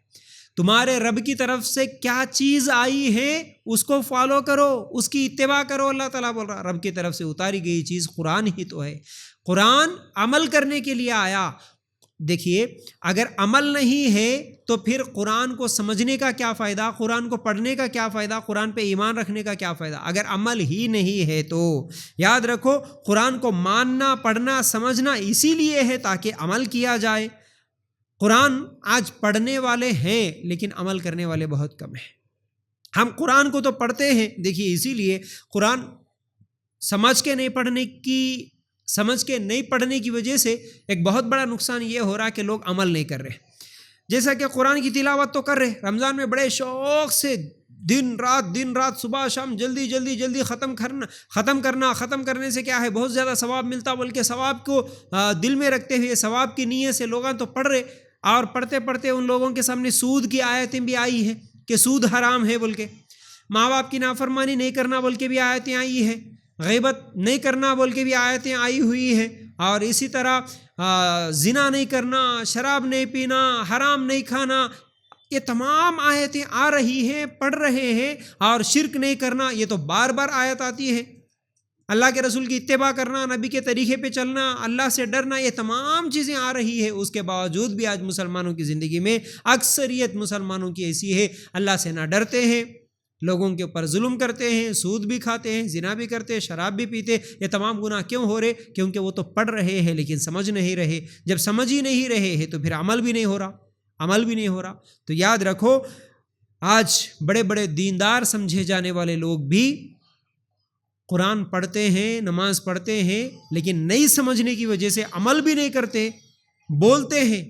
A: تمہارے رب کی طرف سے کیا چیز آئی ہے اس کو فالو کرو، اس کی اتباع کرو۔ اللہ تعالیٰ بول رہا رب کی طرف سے اتاری گئی چیز قرآن ہی تو ہے۔ قرآن عمل کرنے کے لیے آیا۔ دیکھیے اگر عمل نہیں ہے تو پھر قرآن کو سمجھنے کا کیا فائدہ، قرآن کو پڑھنے کا کیا فائدہ، قرآن پہ ایمان رکھنے کا کیا فائدہ اگر عمل ہی نہیں ہے تو۔ یاد رکھو قرآن کو ماننا، پڑھنا، سمجھنا اسی لیے ہے تاکہ عمل کیا جائے۔ قرآن آج پڑھنے والے ہیں لیکن عمل کرنے والے بہت کم ہیں۔ ہم قرآن کو تو پڑھتے ہیں، دیکھیے اسی لیے قرآن سمجھ کے نہیں پڑھنے کی وجہ سے ایک بہت بڑا نقصان یہ ہو رہا ہے کہ لوگ عمل نہیں کر رہے۔ جیسا کہ قرآن کی تلاوت تو کر رہے، رمضان میں بڑے شوق سے دن رات صبح شام جلدی ختم کرنے سے کیا ہے بہت زیادہ ثواب ملتا، بلکہ ثواب کو دل میں رکھتے ہوئے ثواب کی نیت سے لوگ تو پڑھ رہے، اور پڑھتے ان لوگوں کے سامنے سود کی آیتیں بھی آئی ہیں کہ سود حرام ہے بول کے، ماں باپ کی نافرمانی نہیں کرنا بول کے بھی آیتیں آئی ہیں، غیبت نہیں کرنا بول کے بھی آیتیں آئی ہوئی ہیں، اور اسی طرح زنا نہیں کرنا، شراب نہیں پینا، حرام نہیں کھانا، یہ تمام آیتیں آ رہی ہیں، پڑھ رہے ہیں۔ اور شرک نہیں کرنا، یہ تو بار بار آیت آتی ہے۔ اللہ کے رسول کی اتباع کرنا، نبی کے طریقے پہ چلنا، اللہ سے ڈرنا، یہ تمام چیزیں آ رہی ہے۔ اس کے باوجود بھی آج مسلمانوں کی زندگی میں اکثریت مسلمانوں کی ایسی ہے، اللہ سے نہ ڈرتے ہیں، لوگوں کے اوپر ظلم کرتے ہیں، سود بھی کھاتے ہیں، زنا بھی کرتے ہیں، شراب بھی پیتے۔ یہ تمام گناہ کیوں ہو رہے؟ کیونکہ وہ تو پڑھ رہے ہیں لیکن سمجھ نہیں رہے۔ جب سمجھ ہی نہیں رہے ہیں تو پھر عمل بھی نہیں ہو رہا۔ تو یاد رکھو آج بڑے بڑے دیندار سمجھے جانے والے لوگ بھی قرآن پڑھتے ہیں، نماز پڑھتے ہیں، لیکن نہیں سمجھنے کی وجہ سے عمل بھی نہیں کرتے، بولتے ہیں،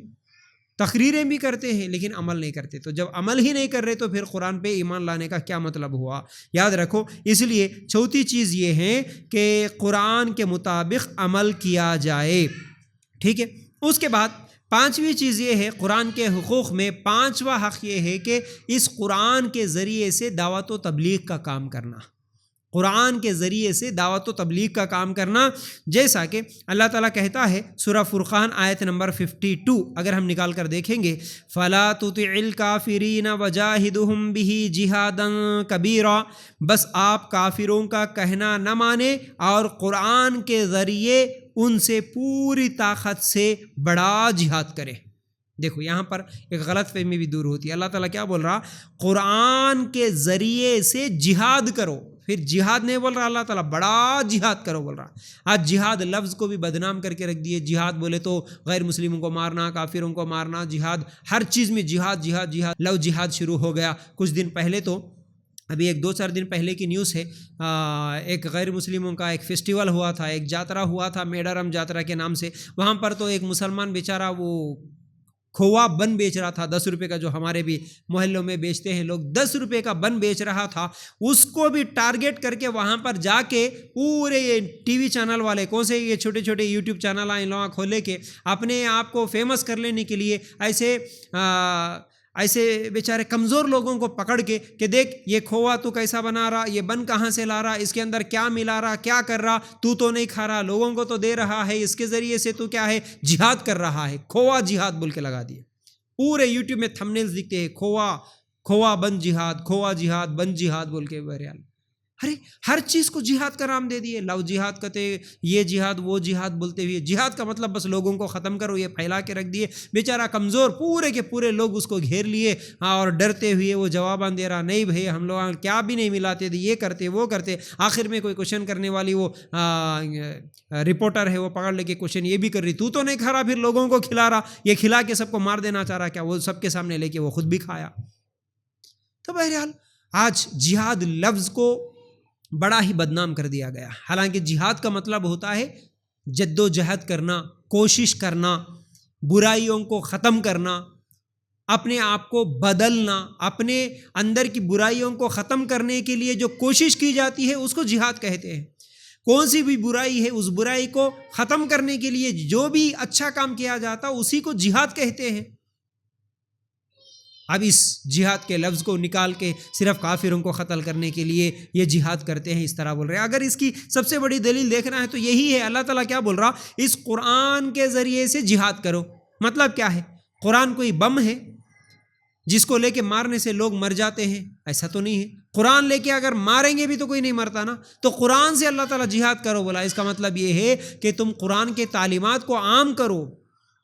A: تقریریں بھی کرتے ہیں لیکن عمل نہیں کرتے۔ تو جب عمل ہی نہیں کر رہے تو پھر قرآن پہ ایمان لانے کا کیا مطلب ہوا؟ یاد رکھو، اس لیے چوتھی چیز یہ ہے کہ قرآن کے مطابق عمل کیا جائے، ٹھیک ہے۔ اس کے بعد پانچویں چیز یہ ہے، قرآن کے حقوق میں پانچواں حق یہ ہے کہ اس قرآن کے ذریعے سے دعوت و تبلیغ کا کام کرنا، قرآن کے ذریعے سے دعوت و تبلیغ کا کام کرنا۔ جیسا کہ اللہ تعالیٰ کہتا ہے سورہ فرقان آیت نمبر 52، اگر ہم نکال کر دیکھیں گے، فَلَا تُطِعِ الْكَافِرِينَ وَجَاهِدْهُمْ بِهِ جِهَادًا كَبِيرًا، بس آپ کافروں کا کہنا نہ مانیں اور قرآن کے ذریعے ان سے پوری طاقت سے بڑا جہاد کریں۔ دیکھو یہاں پر ایک غلط فہمی بھی دور ہوتی ہے. اللہ تعالیٰ کیا بول رہا؟ قرآن کے ذریعے سے جہاد کرو. پھر جہاد نہیں بول رہا اللہ تعالیٰ، بڑا جہاد کرو بول رہا. آج جہاد لفظ کو بھی بدنام کر کے رکھ دیے. جہاد بولے تو غیر مسلموں کو مارنا، کافروں کو مارنا، جہاد ہر چیز میں جہاد جہاد جہاد. لو جہاد شروع ہو گیا. کچھ دن پہلے تو ابھی ایک 2-4 دن پہلے کی نیوز ہے، ایک غیر مسلموں کا ایک فیسٹیول ہوا تھا، ایک جاترا ہوا تھا میڈارم جاترا کے نام سے. وہاں پر تو ایک مسلمان بیچارہ وہ کھووا بن بیچ رہا تھا 10 روپے کا، جو ہمارے بھی محلوں میں بیچتے ہیں لوگ. 10 روپے کا بن بیچ رہا تھا. اس کو بھی ٹارگیٹ کر کے وہاں پر جا کے پورے یہ ٹی وی چینل والے، کون سے یہ چھوٹے چھوٹے یوٹیوب چینل آئے لوگ کھولے کے اپنے آپ کو فیمس کر لینے کے لیے ایسے بیچارے کمزور لوگوں کو پکڑ کے کہ دیکھ یہ کھووا تو کیسا بنا رہا، یہ بن کہاں سے لا رہا، اس کے اندر کیا ملا رہا، کیا کر رہا، تو نہیں کھا رہا، لوگوں کو تو دے رہا ہے، اس کے ذریعے سے تو کیا ہے جہاد کر رہا ہے. کھووا جہاد بول کے لگا دیے. پورے یوٹیوب میں تھمبنیلز دکھتے ہیں، کھووا بن جہاد، کھووا جہاد بن جہاد بول کے. بہرحال ارے ہر چیز کو جہاد کا نام دے دیے. لو جہاد کہتے، یہ جہاد وہ جہاد بولتے ہوئے جہاد کا مطلب بس لوگوں کو ختم کرو، یہ پھیلا کے رکھ دیے. بیچارہ کمزور پورے کے پورے لوگ اس کو گھیر لیے اور ڈرتے ہوئے وہ جواباں دے رہا، نہیں بھائی ہم لوگ کیا بھی نہیں ملاتے تھے، یہ کرتے وہ کرتے. آخر میں کوئی کوشچن کرنے والی وہ رپورٹر ہے، وہ پکڑ لے کے کوشچن یہ بھی کر رہی، تو نہیں کھا رہا، پھر لوگوں کو کھلا رہا، یہ کھلا کے سب کو مار دینا چاہ رہا. کیا وہ سب کے سامنے لے کے وہ خود بھی کھایا. تو بہرحال آج جہاد لفظ کو بڑا ہی بدنام کر دیا گیا. حالانکہ جہاد کا مطلب ہوتا ہے جد و جہد کرنا، کوشش کرنا، برائیوں کو ختم کرنا، اپنے آپ کو بدلنا. اپنے اندر کی برائیوں کو ختم کرنے کے لیے جو کوشش کی جاتی ہے اس کو جہاد کہتے ہیں. کون سی بھی برائی ہے اس برائی کو ختم کرنے کے لیے جو بھی اچھا کام کیا جاتا اسی کو جہاد کہتے ہیں. اب اس جہاد کے لفظ کو نکال کے صرف کافروں کو قتل کرنے کے لیے یہ جہاد کرتے ہیں، اس طرح بول رہے ہیں. اگر اس کی سب سے بڑی دلیل دیکھنا ہے تو یہی ہے. اللہ تعالیٰ کیا بول رہا؟ اس قرآن کے ذریعے سے جہاد کرو. مطلب کیا ہے؟ قرآن کوئی بم ہے جس کو لے کے مارنے سے لوگ مر جاتے ہیں؟ ایسا تو نہیں ہے. قرآن لے کے اگر ماریں گے بھی تو کوئی نہیں مرتا نا. تو قرآن سے اللہ تعالیٰ جہاد کرو بولا. اس کا مطلب یہ ہے کہ تم قرآن کے تعلیمات کو عام کرو.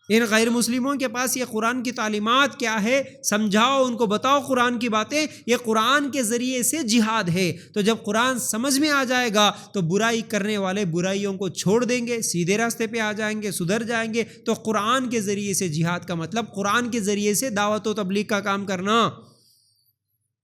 A: ان غیر مسلموں کے پاس یہ قرآن کی تعلیمات کیا ہے سمجھاؤ، ان کو بتاؤ قرآن کی باتیں. یہ قرآن کے ذریعے سے جہاد ہے. تو جب قرآن سمجھ میں آ جائے گا تو برائی کرنے والے برائیوں کو چھوڑ دیں گے، سیدھے راستے پہ آ جائیں گے، سدھر جائیں گے. تو قرآن کے ذریعے سے جہاد کا مطلب قرآن کے ذریعے سے دعوت و تبلیغ کا کام کرنا.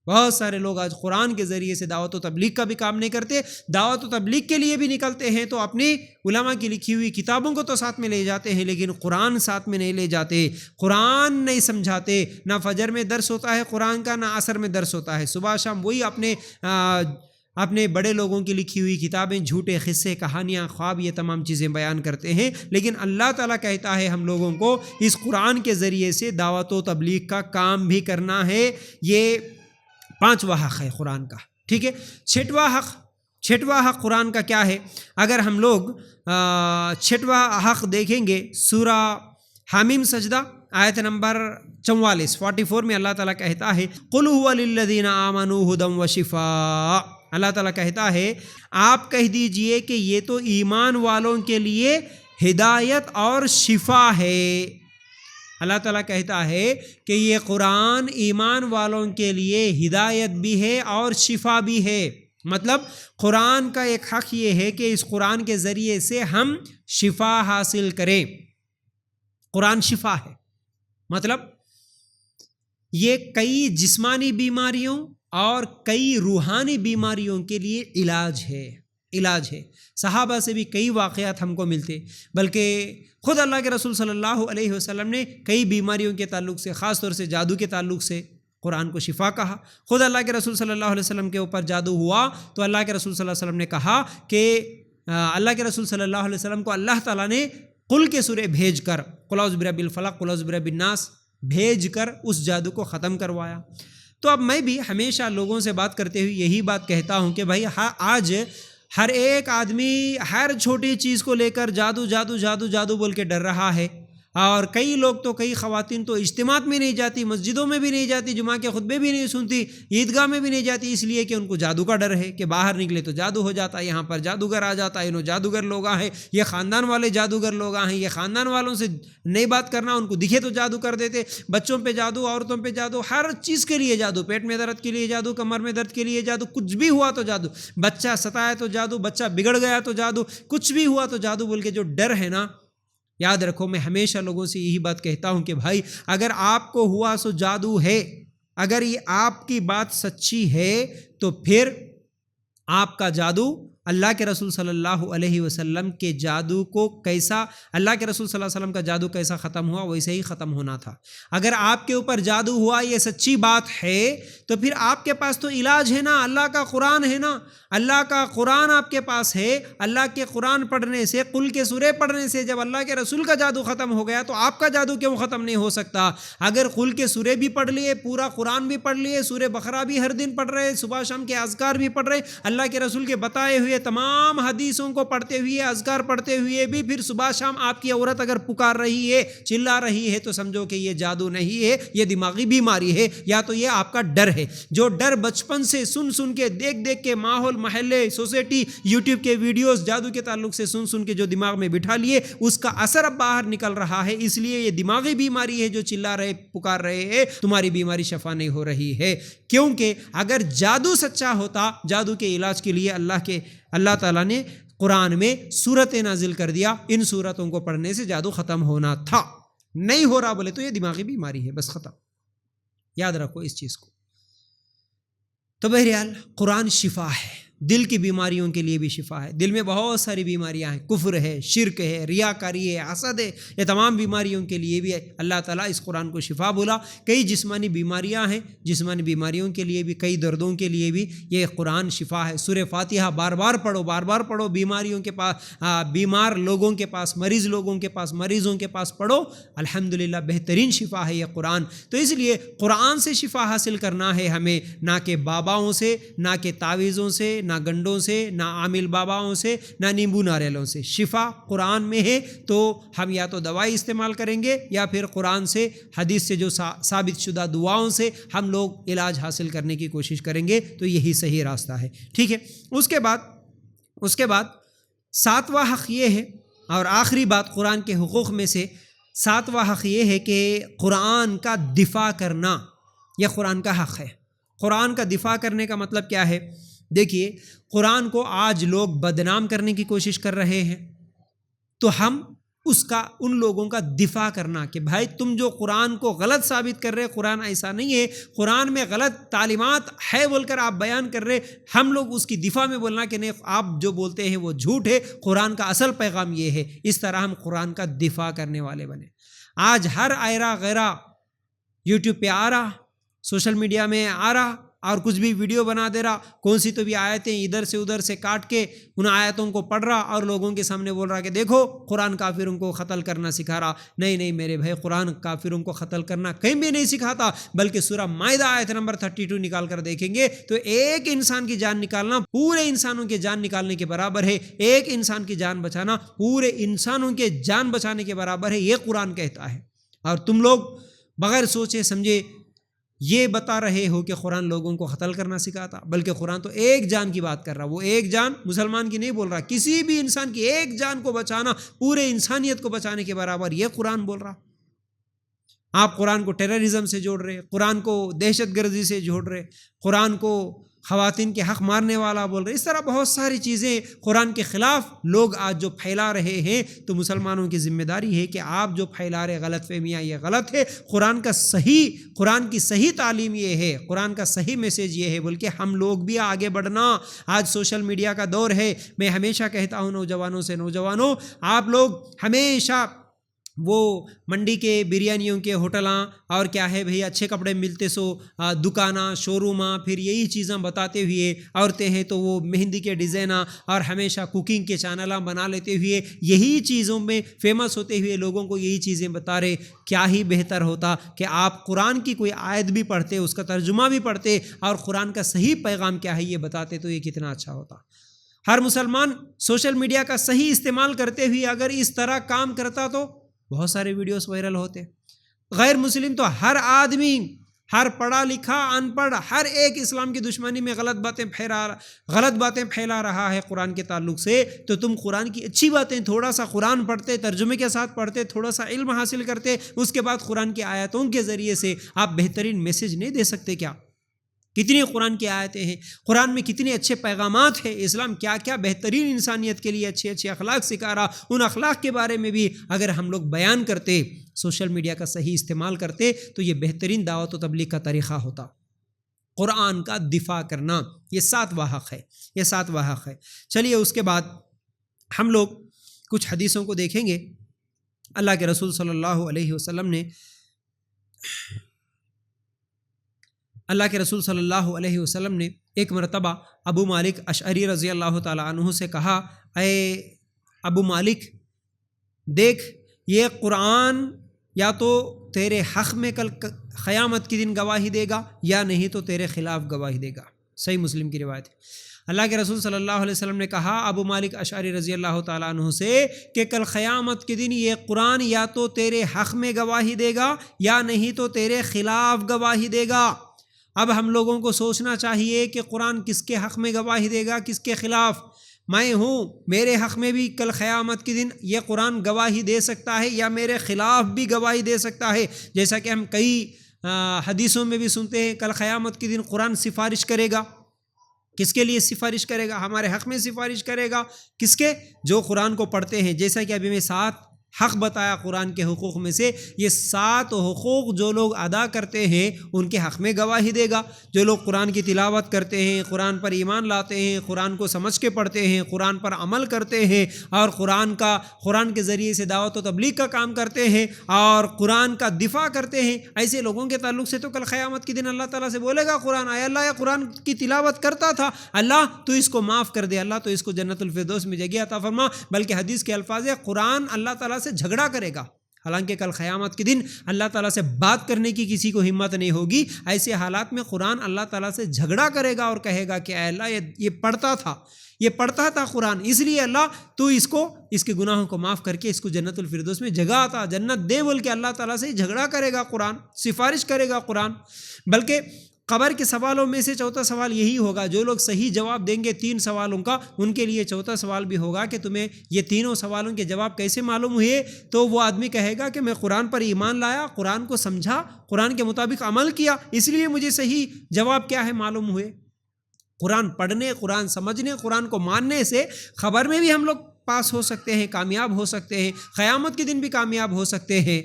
A: بہت سارے لوگ آج قرآن کے ذریعے سے دعوت و تبلیغ کا بھی کام نہیں کرتے. دعوت و تبلیغ کے لیے بھی نکلتے ہیں تو اپنی علماء کی لکھی ہوئی کتابوں کو تو ساتھ میں لے جاتے ہیں لیکن قرآن ساتھ میں نہیں لے جاتے. قرآن نہیں سمجھاتے. نہ فجر میں درس ہوتا ہے قرآن کا، نہ عصر میں درس ہوتا ہے. صبح شام وہی اپنے بڑے لوگوں کی لکھی ہوئی کتابیں، جھوٹے قصے، کہانیاں، خواب، یہ تمام چیزیں بیان کرتے ہیں. لیکن اللہ تعالیٰ کہتا ہے ہم لوگوں کو اس قرآن کے ذریعے سے دعوت و تبلیغ کا کام بھی کرنا ہے. یہ 5واں حق ہے قرآن کا. ٹھیک ہے. 6واں حق قرآن کا کیا ہے؟ اگر ہم لوگ 6واں حق دیکھیں گے سورہ حامیم سجدہ آیت نمبر 44 میں اللہ تعالیٰ کہتا ہے قُلْ هُوَ لِلَّذِينَ آمَنُوا هُدًى وَشِفَاءً. اللہ تعالیٰ کہتا ہے آپ کہہ دیجئے کہ یہ تو ایمان والوں کے لیے ہدایت اور شفا ہے. اللہ تعالیٰ کہتا ہے کہ یہ قرآن ایمان والوں کے لیے ہدایت بھی ہے اور شفا بھی ہے. مطلب قرآن کا ایک حق یہ ہے کہ اس قرآن کے ذریعے سے ہم شفا حاصل کریں. قرآن شفا ہے. مطلب یہ کئی جسمانی بیماریوں اور کئی روحانی بیماریوں کے لیے علاج ہے. صحابہ سے بھی کئی واقعات ہم کو ملتے، بلکہ خود اللہ کے رسول صلی اللہ علیہ وسلم نے کئی بیماریوں کے تعلق سے، خاص طور سے جادو کے تعلق سے قرآن کو شفا کہا. خود اللہ کے رسول صلی اللہ علیہ وسلم کے اوپر جادو ہوا تو اللہ کے رسول صلی اللہ علیہ وسلم نے کہا کہ اللہ کے رسول صلی اللہ علیہ وسلم کو اللہ تعالیٰ نے قل کے سورے بھیج کر، قل اعوذ برب الفلق، قل اعوذ برب الناس بھیج کر اس جادو کو ختم کروایا. تو اب میں بھی ہمیشہ لوگوں سے بات کرتے ہوئے یہی بات کہتا ہوں کہ بھائی آج ہر ایک آدمی ہر چھوٹی چیز کو لے کر جادو جادو جادو جادو بول کے ڈر رہا ہے. اور کئی لوگ تو کئی خواتین تو اجتماعات میں نہیں جاتی، مسجدوں میں بھی نہیں جاتی، جمعہ کے خطبے بھی نہیں سنتی، عیدگاہ میں بھی نہیں جاتی، اس لیے کہ ان کو جادو کا ڈر ہے کہ باہر نکلے تو جادو ہو جاتا ہے، یہاں پر جادوگر آ جاتا ہے، انہوں جادوگر لوگ ہیں، یہ خاندان والے جادوگر لوگ ہیں، یہ خاندان والوں سے نہیں بات کرنا، ان کو دکھے تو جادو کر دیتے، بچوں پہ جادو، عورتوں پہ جادو، ہر چیز کے لیے جادو، پیٹ میں درد کے لیے جادو، کمر میں درد کے لیے جادو، کچھ بھی ہوا تو جادو، بچہ ستایا تو جادو، بچہ بگڑ گیا تو جادو، کچھ بھی ہوا تو جادو بول کے جو ڈر ہے نا، یاد رکھو میں ہمیشہ لوگوں سے یہی بات کہتا ہوں کہ بھائی اگر آپ کو ہوا سو جادو ہے، اگر یہ آپ کی بات سچی ہے تو پھر آپ کا جادو اللہ کے رسول صلی اللہ علیہ وسلم کے جادو کو کیسا، اللہ کے رسول صلی اللہ علیہ وسلم کا جادو کیسا ختم ہوا ویسے ہی ختم ہونا تھا۔ اگر آپ کے اوپر جادو ہوا یہ سچی بات ہے تو پھر آپ کے پاس تو علاج ہے نا، اللہ کا قرآن ہے نا، اللہ کا قرآن آپ کے پاس ہے، اللہ کے قرآن پڑھنے سے، قل کے سورے پڑھنے سے جب اللہ کے رسول کا جادو ختم ہو گیا تو آپ کا جادو کیوں ختم نہیں ہو سکتا؟ اگر قل کے سورے بھی پڑھ لیے، پورا قرآن بھی پڑھ لیے، سورہ بقرہ بھی ہر دن پڑھ رہے، صبح شام کے اذکار بھی پڑھ رہے، اللہ کے رسول کے بتائے ہوئے تمام حدیثوں کو پڑھتے ہوئے، اذکار پڑھتے ہوئے بھی پھر صبح شام آپ کی عورت اگر پکار رہی ہے، چلا رہی ہے، تو سمجھو کہ یہ جادو نہیں ہے، یہ دماغی بیماری ہے، یا تو یہ آپ کا ڈر ہے۔ جو ڈر بچپن سے سن کے، دیکھ کے، ماحول، محلے، سوسائٹی، یوٹیوب کے ویڈیوز جادو کے تعلق سے سن کے جو دماغ میں بٹھا لیے، اس کا اثر اب باہر نکل رہا ہے، اس لیے یہ دماغی بیماری ہے جو چلا رہے، پکار رہے ہیں، تمہاری بیماری شفا نہیں ہو رہی ہے۔ کیونکہ اگر جادو سچا ہوتا، جادو کے علاج کے لیے اللہ تعالیٰ نے قرآن میں سورت نازل کر دیا، ان سورتوں کو پڑھنے سے جادو ختم ہونا تھا، نہیں ہو رہا بولے تو یہ دماغی بیماری ہے، بس ختم، یاد رکھو اس چیز کو۔ تو بہرحال قرآن شفا ہے، دل کی بیماریوں کے لیے بھی شفا ہے، دل میں بہت ساری بیماریاں ہیں، کفر ہے، شرک ہے، ریاکاری ہے، حسد ہے، یہ تمام بیماریوں کے لیے بھی اللہ تعالیٰ اس قرآن کو شفا بولا۔ کئی جسمانی بیماریاں ہیں، جسمانی بیماریوں کے لیے بھی، کئی دردوں کے لیے بھی یہ قرآن شفا ہے۔ سورہ فاتحہ بار بار پڑھو، بیماریوں کے پاس، بیمار لوگوں کے پاس، مریض لوگوں کے پاس، مریضوں کے پاس پڑھو، الحمدللہ بہترین شفا ہے یہ قرآن۔ تو اس لیے قرآن سے شفا حاصل کرنا ہے ہمیں، نہ کہ باباؤں سے، نہ کہ تعویذوں سے، نہ گنڈوں سے، نہ عامل باباؤں سے، نہ نیمبو ناریلوں سے۔ شفا قرآن میں ہے، تو ہم یا تو دوائی استعمال کریں گے یا پھر قرآن سے، حدیث سے جو ثابت شدہ دعاؤں سے ہم لوگ علاج حاصل کرنے کی کوشش کریں گے، تو یہی صحیح راستہ ہے، ٹھیک ہے۔ اس کے بعد ساتواں حق یہ ہے، اور آخری بات قرآن کے حقوق میں سے ساتواں حق یہ ہے کہ قرآن کا دفاع کرنا، یہ قرآن کا حق ہے۔ قرآن کا دفاع کرنے کا مطلب کیا ہے؟ دیکھیے، قرآن کو آج لوگ بدنام کرنے کی کوشش کر رہے ہیں، تو ہم ان لوگوں کا دفاع کرنا کہ بھائی تم جو قرآن کو غلط ثابت کر رہے، قرآن ایسا نہیں ہے، قرآن میں غلط تعلیمات ہے بول کر آپ بیان کر رہے، ہم لوگ اس کی دفاع میں بولنا کہ نہیں، آپ جو بولتے ہیں وہ جھوٹ ہے، قرآن کا اصل پیغام یہ ہے، اس طرح ہم قرآن کا دفاع کرنے والے بنے۔ آج ہر آئرہ غیرہ یوٹیوب پہ آ رہا، سوشل میڈیا میں آ رہا، اور کچھ بھی ویڈیو بنا دے رہا، کون سی تو بھی آیتیں ادھر سے ادھر سے کاٹ کے ان آیتوں کو پڑھ رہا اور لوگوں کے سامنے بول رہا کہ دیکھو قرآن کافروں کو قتل کرنا سکھا رہا۔ نہیں میرے بھائی، قرآن کافروں کو قتل کرنا کہیں بھی نہیں سکھاتا، بلکہ سورہ مائدہ آیت نمبر 32 نکال کر دیکھیں گے تو ایک انسان کی جان نکالنا پورے انسانوں کے جان نکالنے کے برابر ہے، ایک انسان کی جان بچانا پورے انسانوں کے جان بچانے کے برابر ہے، یہ قرآن کہتا ہے۔ اور تم لوگ بغیر سوچے سمجھے یہ بتا رہے ہو کہ قرآن لوگوں کو قتل کرنا سکھاتا، بلکہ قرآن تو ایک جان کی بات کر رہا، وہ ایک جان مسلمان کی نہیں بول رہا، کسی بھی انسان کی ایک جان کو بچانا پورے انسانیت کو بچانے کے برابر یہ قرآن بول رہا۔ آپ قرآن کو ٹیررزم سے جوڑ رہے، قرآن کو دہشت گردی سے جوڑ رہے، قرآن کو خواتین کے حق مارنے والا بول رہے، اس طرح بہت ساری چیزیں قرآن کے خلاف لوگ آج جو پھیلا رہے ہیں، تو مسلمانوں کی ذمہ داری ہے کہ آپ جو پھیلا رہے غلط فہمیاں، یہ غلط ہے۔ قرآن کی صحیح تعلیم یہ ہے، قرآن کا صحیح میسیج یہ ہے، بلکہ ہم لوگ بھی آگے بڑھنا۔ آج سوشل میڈیا کا دور ہے، میں ہمیشہ کہتا ہوں نوجوانوں، آپ لوگ ہمیشہ وہ منڈی کے بریانیوں کے ہوٹلاں اور کیا ہے بھئی اچھے کپڑے ملتے سو دکاناں، شو روماں، پھر یہی چیزاں بتاتے ہوئے، عورتیں ہیں تو وہ مہندی کے ڈیزائناں اور ہمیشہ کوکنگ کے چینلاں بنا لیتے ہوئے یہی چیزوں میں فیمس ہوتے ہوئے لوگوں کو یہی چیزیں بتا رہے۔ کیا ہی بہتر ہوتا کہ آپ قرآن کی کوئی آیت بھی پڑھتے، اس کا ترجمہ بھی پڑھتے اور قرآن کا صحیح پیغام کیا ہے یہ بتاتے، تو یہ کتنا اچھا ہوتا۔ ہر مسلمان سوشل میڈیا کا صحیح استعمال کرتے ہوئے اگر اس طرح کام کرتا تو بہت سارے ویڈیوز وائرل ہوتے ہیں۔ غیر مسلم تو ہر آدمی، ہر پڑھا لکھا ان پڑھ، ہر ایک اسلام کی دشمنی میں غلط باتیں پھیلا رہا ہے قرآن کے تعلق سے۔ تو تم قرآن کی اچھی باتیں، تھوڑا سا قرآن پڑھتے، ترجمے کے ساتھ پڑھتے، تھوڑا سا علم حاصل کرتے، اس کے بعد قرآن کی آیاتوں کے ذریعے سے آپ بہترین میسج نہیں دے سکتے کیا؟ کتنی قرآن کی آیتیں ہیں، قرآن میں کتنے اچھے پیغامات ہیں، اسلام کیا کیا بہترین انسانیت کے لیے اچھے اچھے اخلاق سکھا رہا، ان اخلاق کے بارے میں بھی اگر ہم لوگ بیان کرتے، سوشل میڈیا کا صحیح استعمال کرتے، تو یہ بہترین دعوت و تبلیغ کا طریقہ ہوتا۔ قرآن کا دفاع کرنا یہ 7واں حق ہے، یہ 7واں حق ہے۔ چلیے اس کے بعد ہم لوگ کچھ حدیثوں کو دیکھیں گے۔ اللہ کے رسول صلی اللہ علیہ وسلم نے ایک مرتبہ ابو مالک اشعری رضی اللہ تعالیٰ عنہ سے کہا، اے ابو مالک، دیکھ یہ قرآن یا تو تیرے حق میں کل قیامت کے دن گواہی دے گا یا نہیں تو تیرے خلاف گواہی دے گا۔ صحیح مسلم کی روایت ہے۔ اللہ کے رسول صلی اللہ علیہ وسلم نے کہا ابو مالک اشعری رضی اللہ تعالیٰ عنہ سے کہ کل قیامت کے دن یہ قرآن یا تو تیرے حق میں گواہی دے گا یا نہیں تو تیرے خلاف گواہی دے گا۔ اب ہم لوگوں کو سوچنا چاہیے کہ قرآن کس کے حق میں گواہی دے گا، کس کے خلاف؟ میں ہوں، میرے حق میں بھی کل قیامت کے دن یہ قرآن گواہی دے سکتا ہے یا میرے خلاف بھی گواہی دے سکتا ہے۔ جیسا کہ ہم کئی حدیثوں میں بھی سنتے ہیں، کل قیامت کے دن قرآن سفارش کرے گا۔ کس کے لیے سفارش کرے گا؟ ہمارے حق میں سفارش کرے گا۔ کس کے؟ جو قرآن کو پڑھتے ہیں۔ جیسا کہ ابھی میں 7 حق بتایا قرآن کے حقوق میں سے، یہ 7 حقوق جو لوگ ادا کرتے ہیں ان کے حق میں گواہی دے گا۔ جو لوگ قرآن کی تلاوت کرتے ہیں، قرآن پر ایمان لاتے ہیں، قرآن کو سمجھ کے پڑھتے ہیں، قرآن پر عمل کرتے ہیں اور قرآن کے ذریعے سے دعوت و تبلیغ کا کام کرتے ہیں اور قرآن کا دفاع کرتے ہیں، ایسے لوگوں کے تعلق سے تو کل قیامت کے دن اللہ تعالیٰ سے بولے گا قرآن، اے اللہ یہ قرآن کی تلاوت کرتا تھا، اللہ تو اس کو معاف کر دے، اللہ تو اس کو جنت الفردوس میں جگہ عطا فرما۔ بلکہ حدیث کے الفاظ ہے قرآن اللہ تعالیٰ سے جھگڑا کرے گا۔ حالانکہ کل قیامت کے دن اللہ تعالیٰ سے بات کرنے کی کسی کو ہمت نہیں ہوگی، ایسے حالات میں قرآن اللہ تعالیٰ سے جھگڑا کرے گا اور کہے گا کہ اے اللہ یہ پڑھتا تھا قرآن، اس لیے اللہ تو اس کے گناہوں کو معاف کر کے اس کو جنت الفردوس میں جگہ عطا، جنت دے بول کے اللہ تعالیٰ سے جھگڑا کرے گا قرآن، سفارش کرے گا قرآن۔ بلکہ قبر کے سوالوں میں سے چوتھا سوال یہی ہوگا، جو لوگ صحیح جواب دیں گے 3 سوالوں کا، ان کے لیے چوتھا سوال بھی ہوگا کہ تمہیں یہ تینوں سوالوں کے جواب کیسے معلوم ہوئے؟ تو وہ آدمی کہے گا کہ میں قرآن پر ایمان لایا، قرآن کو سمجھا، قرآن کے مطابق عمل کیا، اس لیے مجھے صحیح جواب کیا ہے معلوم ہوئے۔ قرآن پڑھنے، قرآن سمجھنے، قرآن کو ماننے سے خبر میں بھی ہم لوگ پاس ہو سکتے ہیں، کامیاب ہو سکتے ہیں، قیامت کے دن بھی کامیاب ہو سکتے ہیں۔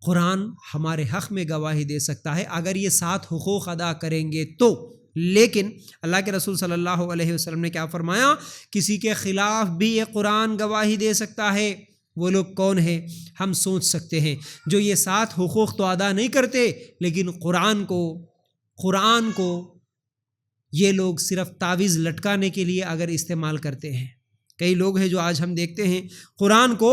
A: قرآن ہمارے حق میں گواہی دے سکتا ہے اگر یہ 7 حقوق ادا کریں گے تو۔ لیکن اللہ کے رسول صلی اللہ علیہ وسلم نے کیا فرمایا؟ کسی کے خلاف بھی یہ قرآن گواہی دے سکتا ہے۔ وہ لوگ کون ہیں؟ ہم سوچ سکتے ہیں، جو یہ 7 حقوق تو ادا نہیں کرتے لیکن قرآن کو یہ لوگ صرف تعویذ لٹکانے کے لیے اگر استعمال کرتے ہیں۔ کئی لوگ ہیں جو آج ہم دیکھتے ہیں قرآن کو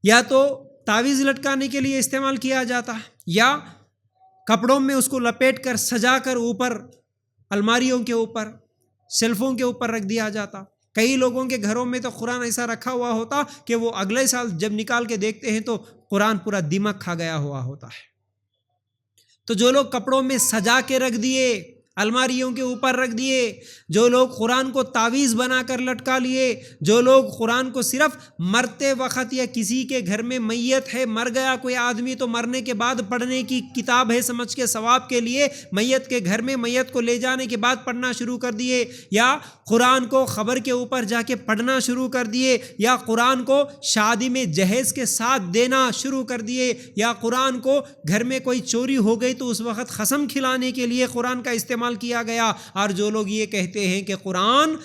A: یا تو تعویذ لٹکانے کے لیے استعمال کیا جاتا یا کپڑوں میں اس کو لپیٹ کر سجا کر اوپر الماریوں کے اوپر، شیلفوں کے اوپر رکھ دیا جاتا۔ کئی لوگوں کے گھروں میں تو قرآن ایسا رکھا ہوا ہوتا کہ وہ اگلے سال جب نکال کے دیکھتے ہیں تو قرآن پورا دماغ کھا گیا ہوا ہوتا ہے۔ تو جو لوگ کپڑوں میں سجا کے رکھ دیے، الماریوں کے اوپر رکھ دیے، جو لوگ قرآن کو تعویذ بنا کر لٹکا لیے، جو لوگ قرآن کو صرف مرتے وقت یا کسی کے گھر میں میت ہے، مر گیا کوئی آدمی تو مرنے کے بعد پڑھنے کی کتاب ہے سمجھ کے ثواب کے لیے میت کے گھر میں میت کو لے جانے کے بعد پڑھنا شروع کر دیے، یا قرآن کو خبر کے اوپر جا کے پڑھنا شروع کر دیے، یا قرآن کو شادی میں جہیز کے ساتھ دینا شروع کر دیے، یا قرآن کو گھر میں کوئی چوری ہو گئی تو اس وقت قسم کھلانے کے لیے قرآن کا استعمال کیا گیا۔ اور جو لوگ یہ کہتے ہیں کہ قرآن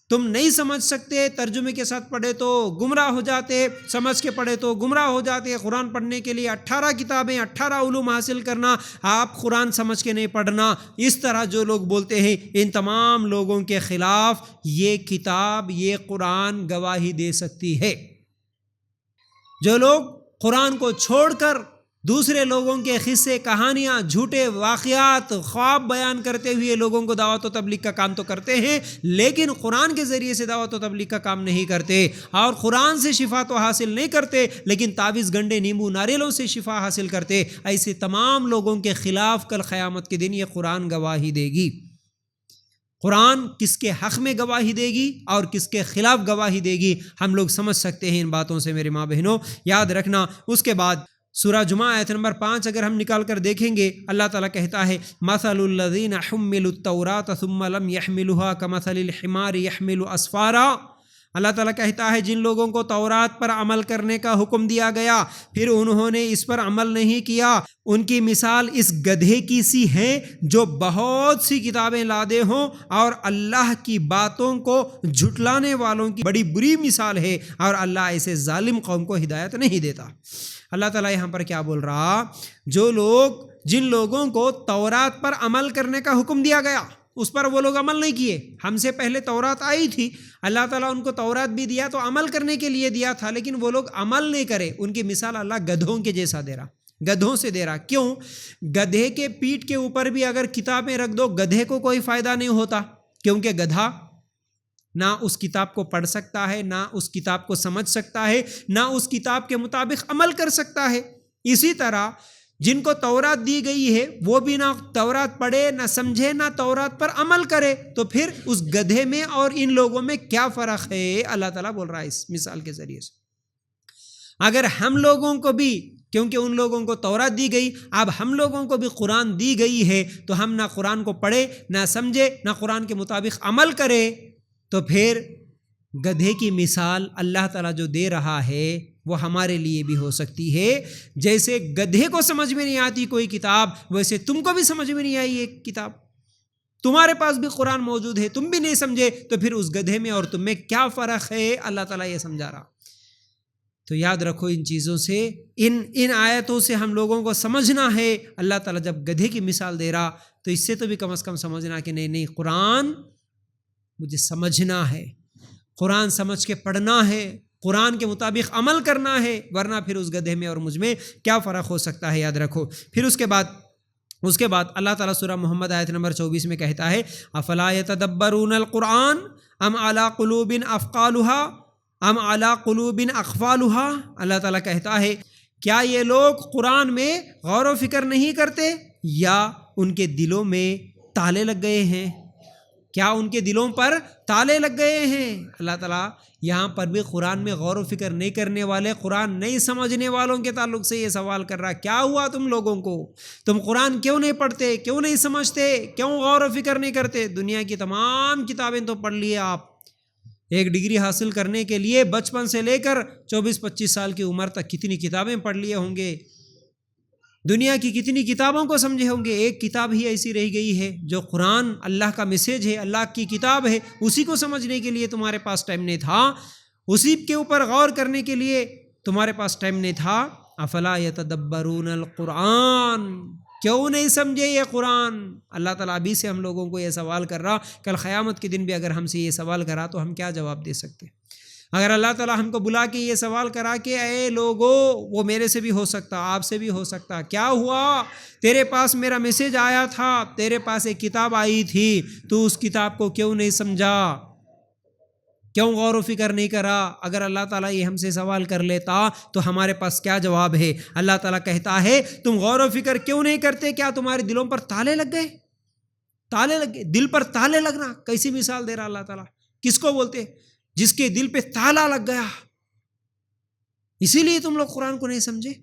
A: تم نہیں سمجھ سکتے، ترجمے کے ساتھ پڑھے تو گمراہ ہو جاتے، سمجھ کے پڑھے تو گمراہ ہو جاتے، قرآن پڑھنے کے لیے 18 کتابیں، 18 علوم حاصل کرنا، آپ قرآن سمجھ کے نہیں پڑھنا، اس طرح جو لوگ بولتے ہیں، ان تمام لوگوں کے خلاف یہ کتاب، یہ قرآن گواہی دے سکتی ہے۔ جو لوگ قرآن کو چھوڑ کر دوسرے لوگوں کے قصے، کہانیاں، جھوٹے واقعات، خواب بیان کرتے ہوئے لوگوں کو دعوت و تبلیغ کا کام تو کرتے ہیں، لیکن قرآن کے ذریعے سے دعوت و تبلیغ کا کام نہیں کرتے، اور قرآن سے شفا تو حاصل نہیں کرتے، لیکن تعویذ گنڈے نیمبو ناریلوں سے شفا حاصل کرتے۔ ایسے تمام لوگوں کے خلاف کل قیامت کے دن یہ قرآن گواہی دے گی۔ قرآن کس کے حق میں گواہی دے گی اور کس کے خلاف گواہی دے گی، ہم لوگ سمجھ سکتے ہیں ان باتوں سے میرے ماں بہنوں، یاد رکھنا۔ اس کے بعد سورہ جمعہ آیت نمبر 5 اگر ہم نکال کر دیکھیں گے، اللہ تعالیٰ کہتا ہے مثل الذین حملوا التوراۃ ثم لم يحملوها كمثل الحمار يحمل اسفارا۔ اللہ تعالیٰ کہتا ہے جن لوگوں کو تورات پر عمل کرنے کا حکم دیا گیا پھر انہوں نے اس پر عمل نہیں کیا، ان کی مثال اس گدھے کی سی ہے جو بہت سی کتابیں لادے ہوں اور اللہ کی باتوں کو جھٹلانے والوں کی بڑی بری مثال ہے، اور اللہ ایسے ظالم قوم کو ہدایت نہیں دیتا۔ اللہ تعالیٰ یہاں پر کیا بول رہا؟ جن لوگوں کو تورات پر عمل کرنے کا حکم دیا گیا اس پر وہ لوگ عمل نہیں کیے، ہم سے پہلے تورات آئی تھی، اللہ تعالیٰ ان کو تورات بھی دیا تو عمل کرنے کے لیے دیا تھا، لیکن وہ لوگ عمل نہیں کرے، ان کی مثال اللہ گدھوں کے جیسا دے رہا، گدھوں سے دے رہا۔ کیوں؟ گدھے کے پیٹھ کے اوپر بھی اگر کتابیں رکھ دو گدھے کو کوئی فائدہ نہیں ہوتا، کیونکہ گدھا نہ اس کتاب کو پڑھ سکتا ہے، نہ اس کتاب کو سمجھ سکتا ہے، نہ اس کتاب کے مطابق عمل کر سکتا ہے۔ اسی طرح جن کو تورات دی گئی ہے وہ بھی نہ تورات پڑھے، نہ سمجھے، نہ تورات پر عمل کرے، تو پھر اس گدھے میں اور ان لوگوں میں کیا فرق ہے؟ اللہ تعالیٰ بول رہا ہے اس مثال کے ذریعے سے۔ اگر ہم لوگوں کو بھی، کیونکہ ان لوگوں کو تورات دی گئی، اب ہم لوگوں کو بھی قرآن دی گئی ہے، تو ہم نہ قرآن کو پڑھے، نہ سمجھے، نہ قرآن کے مطابق عمل کرے، تو پھر گدھے کی مثال اللہ تعالیٰ جو دے رہا ہے وہ ہمارے لیے بھی ہو سکتی ہے۔ جیسے گدھے کو سمجھ میں نہیں آتی کوئی کتاب، ویسے تم کو بھی سمجھ میں نہیں آئی ایک کتاب، تمہارے پاس بھی قرآن موجود ہے، تم بھی نہیں سمجھے، تو پھر اس گدھے میں اور تم میں کیا فرق ہے؟ اللہ تعالیٰ یہ سمجھا رہا۔ تو یاد رکھو ان چیزوں سے، ان آیتوں سے ہم لوگوں کو سمجھنا ہے۔ اللہ تعالیٰ جب گدھے کی مثال دے رہا تو اس سے تو بھی کم از کم سمجھنا کہ نہیں قرآن مجھے سمجھنا ہے، قرآن سمجھ کے پڑھنا ہے، قرآن کے مطابق عمل کرنا ہے، ورنہ پھر اس گدھے میں اور مجھ میں کیا فرق ہو سکتا ہے؟ یاد رکھو۔ پھر اس کے بعد اللہ تعالیٰ سورہ محمد آیت نمبر 24 میں کہتا ہے افلا یتدبرون القرآن ام علی قلوب اقفالها۔ اللہ تعالیٰ کہتا ہے کیا یہ لوگ قرآن میں غور و فکر نہیں کرتے، یا ان کے دلوں میں تالے لگ گئے ہیں؟ کیا ان کے دلوں پر تالے لگ گئے ہیں؟ اللہ تعالیٰ یہاں پر بھی قرآن میں غور و فکر نہیں کرنے والے، قرآن نہیں سمجھنے والوں کے تعلق سے یہ سوال کر رہا، کیا ہوا تم لوگوں کو؟ تم قرآن کیوں نہیں پڑھتے، کیوں نہیں سمجھتے، کیوں غور و فکر نہیں کرتے؟ دنیا کی تمام کتابیں تو پڑھ لیے آپ، ایک ڈگری حاصل کرنے کے لیے بچپن سے لے کر 24-25 سال کی عمر تک کتنی کتابیں پڑھ لیے ہوں گے، دنیا کی کتنی کتابوں کو سمجھے ہوں گے، ایک کتاب ہی ایسی رہ گئی ہے جو قرآن اللہ کا میسیج ہے، اللہ کی کتاب ہے، اسی کو سمجھنے کے لیے تمہارے پاس ٹائم نہیں تھا، اسی کے اوپر غور کرنے کے لیے تمہارے پاس ٹائم نہیں تھا۔ افلا یتدبرون القرآن، کیوں نہیں سمجھے یہ قرآن؟ اللہ تعالیٰ ابھی سے ہم لوگوں کو یہ سوال کر رہا، کل قیامت کے دن بھی اگر ہم سے یہ سوال کرا تو ہم کیا جواب دے سکتے؟ اگر اللہ تعالیٰ ہم کو بلا کے یہ سوال کرا کہ اے لوگو، وہ میرے سے بھی ہو سکتا، آپ سے بھی ہو سکتا، کیا ہوا؟ تیرے پاس میرا میسیج آیا تھا، تیرے پاس ایک کتاب آئی تھی، تو اس کتاب کو کیوں نہیں سمجھا، کیوں غور و فکر نہیں کرا؟ اگر اللہ تعالیٰ یہ ہم سے سوال کر لیتا تو ہمارے پاس کیا جواب ہے؟ اللہ تعالیٰ کہتا ہے تم غور و فکر کیوں نہیں کرتے؟ کیا تمہارے دلوں پر تالے لگ گئے؟ تالے لگ گئے، دل پر تالے لگنا کیسی مثال دے رہا اللہ تعالیٰ؟ کس کو بولتے؟ جس کے دل پہ تالا لگ گیا، اسی لیے تم لوگ قرآن کو نہیں سمجھے۔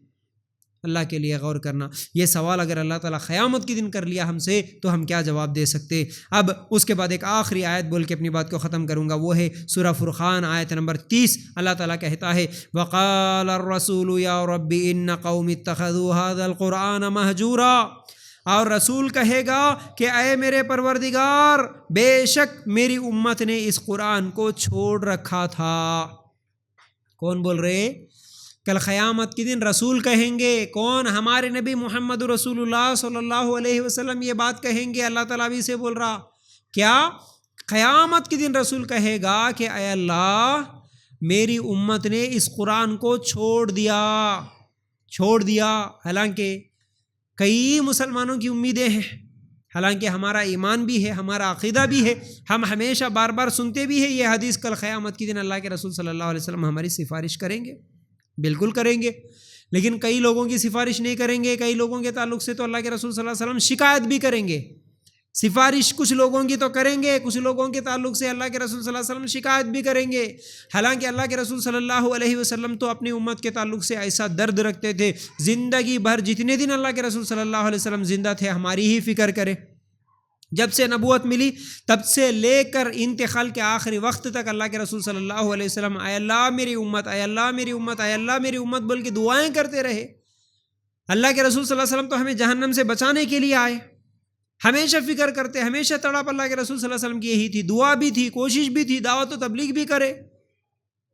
A: اللہ کے لیے غور کرنا، یہ سوال اگر اللہ تعالیٰ قیامت کے دن کر لیا ہم سے تو ہم کیا جواب دے سکتے؟ اب اس کے بعد ایک آخری آیت بول کے اپنی بات کو ختم کروں گا، وہ ہے سورہ فرقان آیت نمبر 30۔ اللہ تعالیٰ کہتا ہے وقال الرسول یا رب ان قوم اتخذوا هذا القرآن مہجورا، اور رسول کہے گا کہ اے میرے پروردگار، بے شک میری امت نے اس قرآن کو چھوڑ رکھا تھا۔ کون بول رہے؟ کل قیامت کے دن رسول کہیں گے، کون؟ ہمارے نبی محمد رسول اللہ صلی اللہ علیہ وسلم یہ بات کہیں گے۔ اللہ تعالیٰ بھی سے بول رہا کیا؟ قیامت کے دن رسول کہے گا کہ اے اللہ، میری امت نے اس قرآن کو چھوڑ دیا، چھوڑ دیا، حالانکہ کئی مسلمانوں کی امیدیں ہیں، حالانکہ ہمارا ایمان بھی ہے، ہمارا عقیدہ بھی ہے، ہم ہمیشہ بار بار سنتے بھی ہیں یہ حدیث، کل قیامت کے دن اللہ کے رسول صلی اللہ علیہ وسلم ہماری سفارش کریں گے، بالکل کریں گے، لیکن کئی لوگوں کی سفارش نہیں کریں گے، کئی لوگوں کے تعلق سے تو اللہ کے رسول صلی اللہ علیہ وسلم شکایت بھی کریں گے۔ سفارش کچھ لوگوں کی تو کریں گے، کچھ لوگوں کے تعلق سے اللہ کے رسول صلی اللہ علیہ وسلم شکایت بھی کریں گے، حالانکہ اللہ کے رسول صلی اللہ علیہ وسلم تو اپنی امت کے تعلق سے ایسا درد رکھتے تھے، زندگی بھر جتنے دن اللہ کے رسول صلی اللہ علیہ وسلم زندہ تھے ہماری ہی فکر کرے۔ جب سے نبوت ملی تب سے لے کر انتقال کے آخری وقت تک اللہ کے رسول صلی اللہ علیہ وسلم اے اللہ میری امت، اے اللہ میری امت، اے اللہ میری امت بول کے دعائیں کرتے رہے۔ اللہ کے رسول صلی اللہ علیہ وسلم تو ہمیں جہنم سے بچانے کے لیے آئے، ہمیشہ فکر کرتے، ہمیشہ تڑپ اللہ کے رسول صلی اللہ علیہ وسلم کی یہی تھی، دعا بھی تھی، کوشش بھی تھی، دعوت و تبلیغ بھی کرے،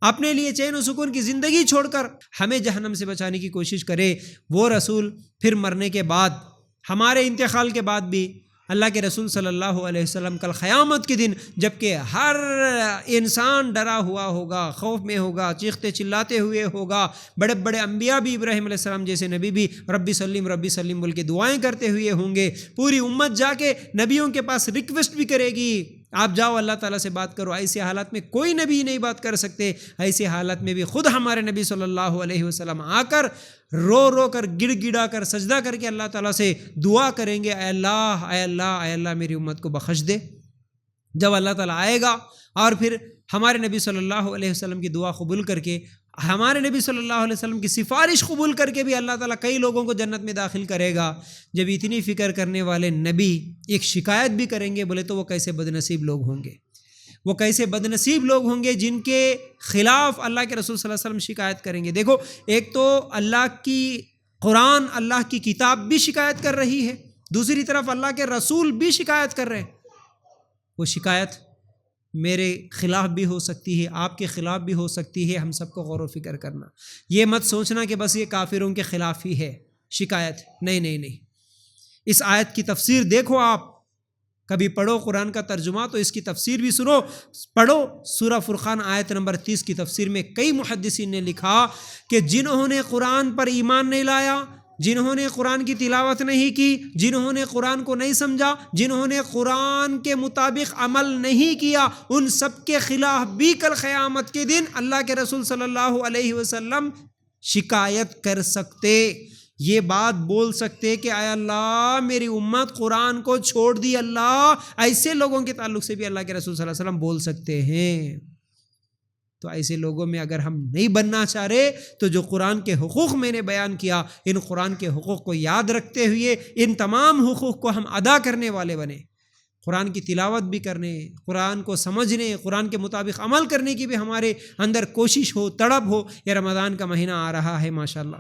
A: اپنے لیے چین و سکون کی زندگی چھوڑ کر ہمیں جہنم سے بچانے کی کوشش کرے۔ وہ رسول پھر مرنے کے بعد، ہمارے انتقال کے بعد بھی اللہ کے رسول صلی اللہ علیہ وسلم کل قیامت کے دن جبکہ ہر انسان ڈرا ہوا ہوگا، خوف میں ہوگا، چیختے چلاتے ہوئے ہوگا، بڑے بڑے انبیاء بھی، ابراہیم علیہ السلام جیسے نبی بھی ربی سلیم بول کے دعائیں کرتے ہوئے ہوں گے، پوری امت جا کے نبیوں کے پاس ریکویسٹ بھی کرے گی، آپ جاؤ اللہ تعالیٰ سے بات کرو۔ ایسے حالات میں کوئی نبی نہیں بات کر سکتے، ایسے حالات میں بھی خود ہمارے نبی صلی اللہ علیہ وسلم آ کر رو رو کر گڑ گڑا کر سجدہ کر کے اللہ تعالیٰ سے دعا کریں گے، اے اللہ اے اللہ اے اللہ میری امت کو بخش دے۔ جب اللہ تعالیٰ آئے گا اور پھر ہمارے نبی صلی اللہ علیہ وسلم کی دعا قبول کر کے، ہمارے نبی صلی اللہ علیہ وسلم کی سفارش قبول کر کے بھی اللہ تعالیٰ کئی لوگوں کو جنت میں داخل کرے گا۔ جب اتنی فکر کرنے والے نبی ایک شکایت بھی کریں گے بولے تو وہ کیسے بد نصیب لوگ ہوں گے، وہ کیسے بد نصیب لوگ ہوں گے جن کے خلاف اللہ کے رسول صلی اللہ علیہ وسلم شکایت کریں گے۔ دیکھو، ایک تو اللہ کی قرآن، اللہ کی کتاب بھی شکایت کر رہی ہے، دوسری طرف اللہ کے رسول بھی شکایت کر رہے ہیں۔ وہ شکایت میرے خلاف بھی ہو سکتی ہے، آپ کے خلاف بھی ہو سکتی ہے، ہم سب کو غور و فکر کرنا، یہ مت سوچنا کہ بس یہ کافروں کے خلاف ہی ہے شکایت، نہیں نہیں نہیں۔ اس آیت کی تفسیر دیکھو، آپ کبھی پڑھو قرآن کا ترجمہ تو اس کی تفسیر بھی سنو، پڑھو سورہ فرقان آیت نمبر 30 کی تفسیر میں کئی محدثین نے لکھا کہ جنہوں نے قرآن پر ایمان نہیں لایا، جنہوں نے قرآن کی تلاوت نہیں کی، جنہوں نے قرآن کو نہیں سمجھا، جنہوں نے قرآن کے مطابق عمل نہیں کیا، ان سب کے خلاف بھی کل قیامت کے دن اللہ کے رسول صلی اللہ علیہ وسلم شکایت کر سکتے، یہ بات بول سکتے کہ اے اللہ میری امت قرآن کو چھوڑ دی اللہ، ایسے لوگوں کے تعلق سے بھی اللہ کے رسول صلی اللہ علیہ وسلم بول سکتے ہیں۔ تو ایسے لوگوں میں اگر ہم نہیں بننا چاہ رہے تو جو قرآن کے حقوق میں نے بیان کیا، ان قرآن کے حقوق کو یاد رکھتے ہوئے ان تمام حقوق کو ہم ادا کرنے والے بنے، قرآن کی تلاوت بھی کرنے، قرآن کو سمجھنے، قرآن کے مطابق عمل کرنے کی بھی ہمارے اندر کوشش ہو، تڑپ ہو۔ یہ رمضان کا مہینہ آ رہا ہے، ماشاءاللہ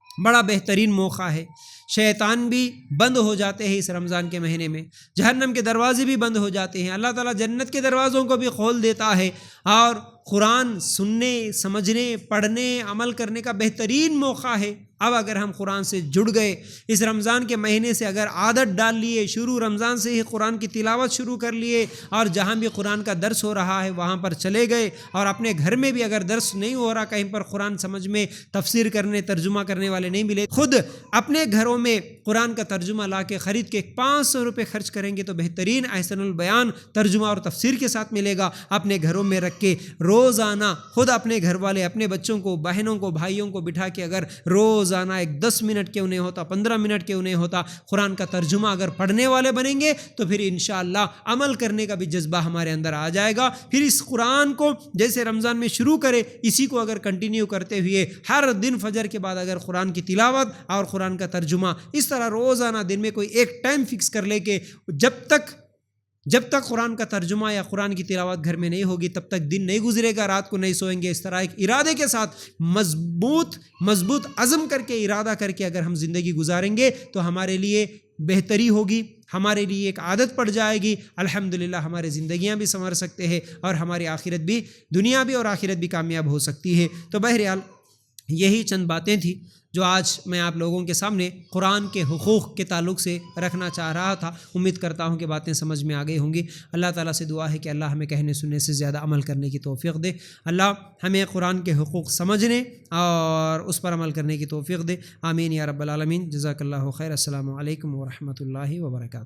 A: بڑا بہترین موقع ہے، شیطان بھی بند ہو جاتے ہیں اس رمضان کے مہینے میں، جہنم کے دروازے بھی بند ہو جاتے ہیں، اللہ تعالیٰ جنت کے دروازوں کو بھی کھول دیتا ہے، اور قرآن سننے، سمجھنے، پڑھنے، عمل کرنے کا بہترین موقع ہے۔ اب اگر ہم قرآن سے جڑ گئے، اس رمضان کے مہینے سے اگر عادت ڈال لیے، شروع رمضان سے ہی قرآن کی تلاوت شروع کر لیے، اور جہاں بھی قرآن کا درس ہو رہا ہے وہاں پر چلے گئے، اور اپنے گھر میں بھی اگر درس نہیں ہو رہا، کہیں پر قرآن سمجھ میں تفسیر کرنے، ترجمہ کرنے والے نہیں ملے، خود اپنے گھروں میں قرآن کا ترجمہ لا کے خرید کے 500 روپے خرچ کریں گے تو بہترین احسن البیان ترجمہ اور تفسیر کے ساتھ ملے گا، اپنے گھروں میں رکھ کے روزانہ خود اپنے گھر والے، اپنے بچوں کو، بہنوں کو، بھائیوں کو بٹھا کے اگر روزانہ ایک 10 منٹ کیوں نہیں ہوتا، 15 منٹ کیوں نہیں ہوتا، قرآن کا ترجمہ اگر پڑھنے والے بنیں گے تو پھر انشاءاللہ عمل کرنے کا بھی جذبہ ہمارے اندر آ جائے گا۔ پھر اس قرآن کو جیسے رمضان میں شروع کرے، اسی کو اگر کنٹینیو کرتے ہوئے ہر دن فجر کے بعد اگر قرآن کی تلاوت اور قرآن کا ترجمہ اس طرح روزانہ دن میں کوئی ایک ٹائم فکس کر لے کہ جب تک قرآن کا ترجمہ یا قرآن کی تلاوت گھر میں نہیں ہوگی تب تک دن نہیں گزرے گا، رات کو نہیں سوئیں گے، اس طرح ایک ارادے کے ساتھ مضبوط عزم کر کے، ارادہ کر کے اگر ہم زندگی گزاریں گے تو ہمارے لیے بہتری ہوگی، ہمارے لیے ایک عادت پڑ جائے گی، الحمدللہ ہمارے زندگیاں بھی سنور سکتے ہیں اور ہماری آخرت بھی، دنیا بھی اور آخرت بھی کامیاب ہو سکتی ہے۔ تو بہرحال یہی چند باتیں تھیں جو آج میں آپ لوگوں کے سامنے قرآن کے حقوق کے تعلق سے رکھنا چاہ رہا تھا۔ امید کرتا ہوں کہ باتیں سمجھ میں آ گئی ہوں گی۔ اللہ تعالیٰ سے دعا ہے کہ اللہ ہمیں کہنے سننے سے زیادہ عمل کرنے کی توفیق دے۔ اللہ ہمیں قرآن کے حقوق سمجھنے اور اس پر عمل کرنے کی توفیق دے۔ آمین یا رب العالمین۔ جزاک اللہ خیر۔ السلام علیکم ورحمۃ اللہ وبرکاتہ۔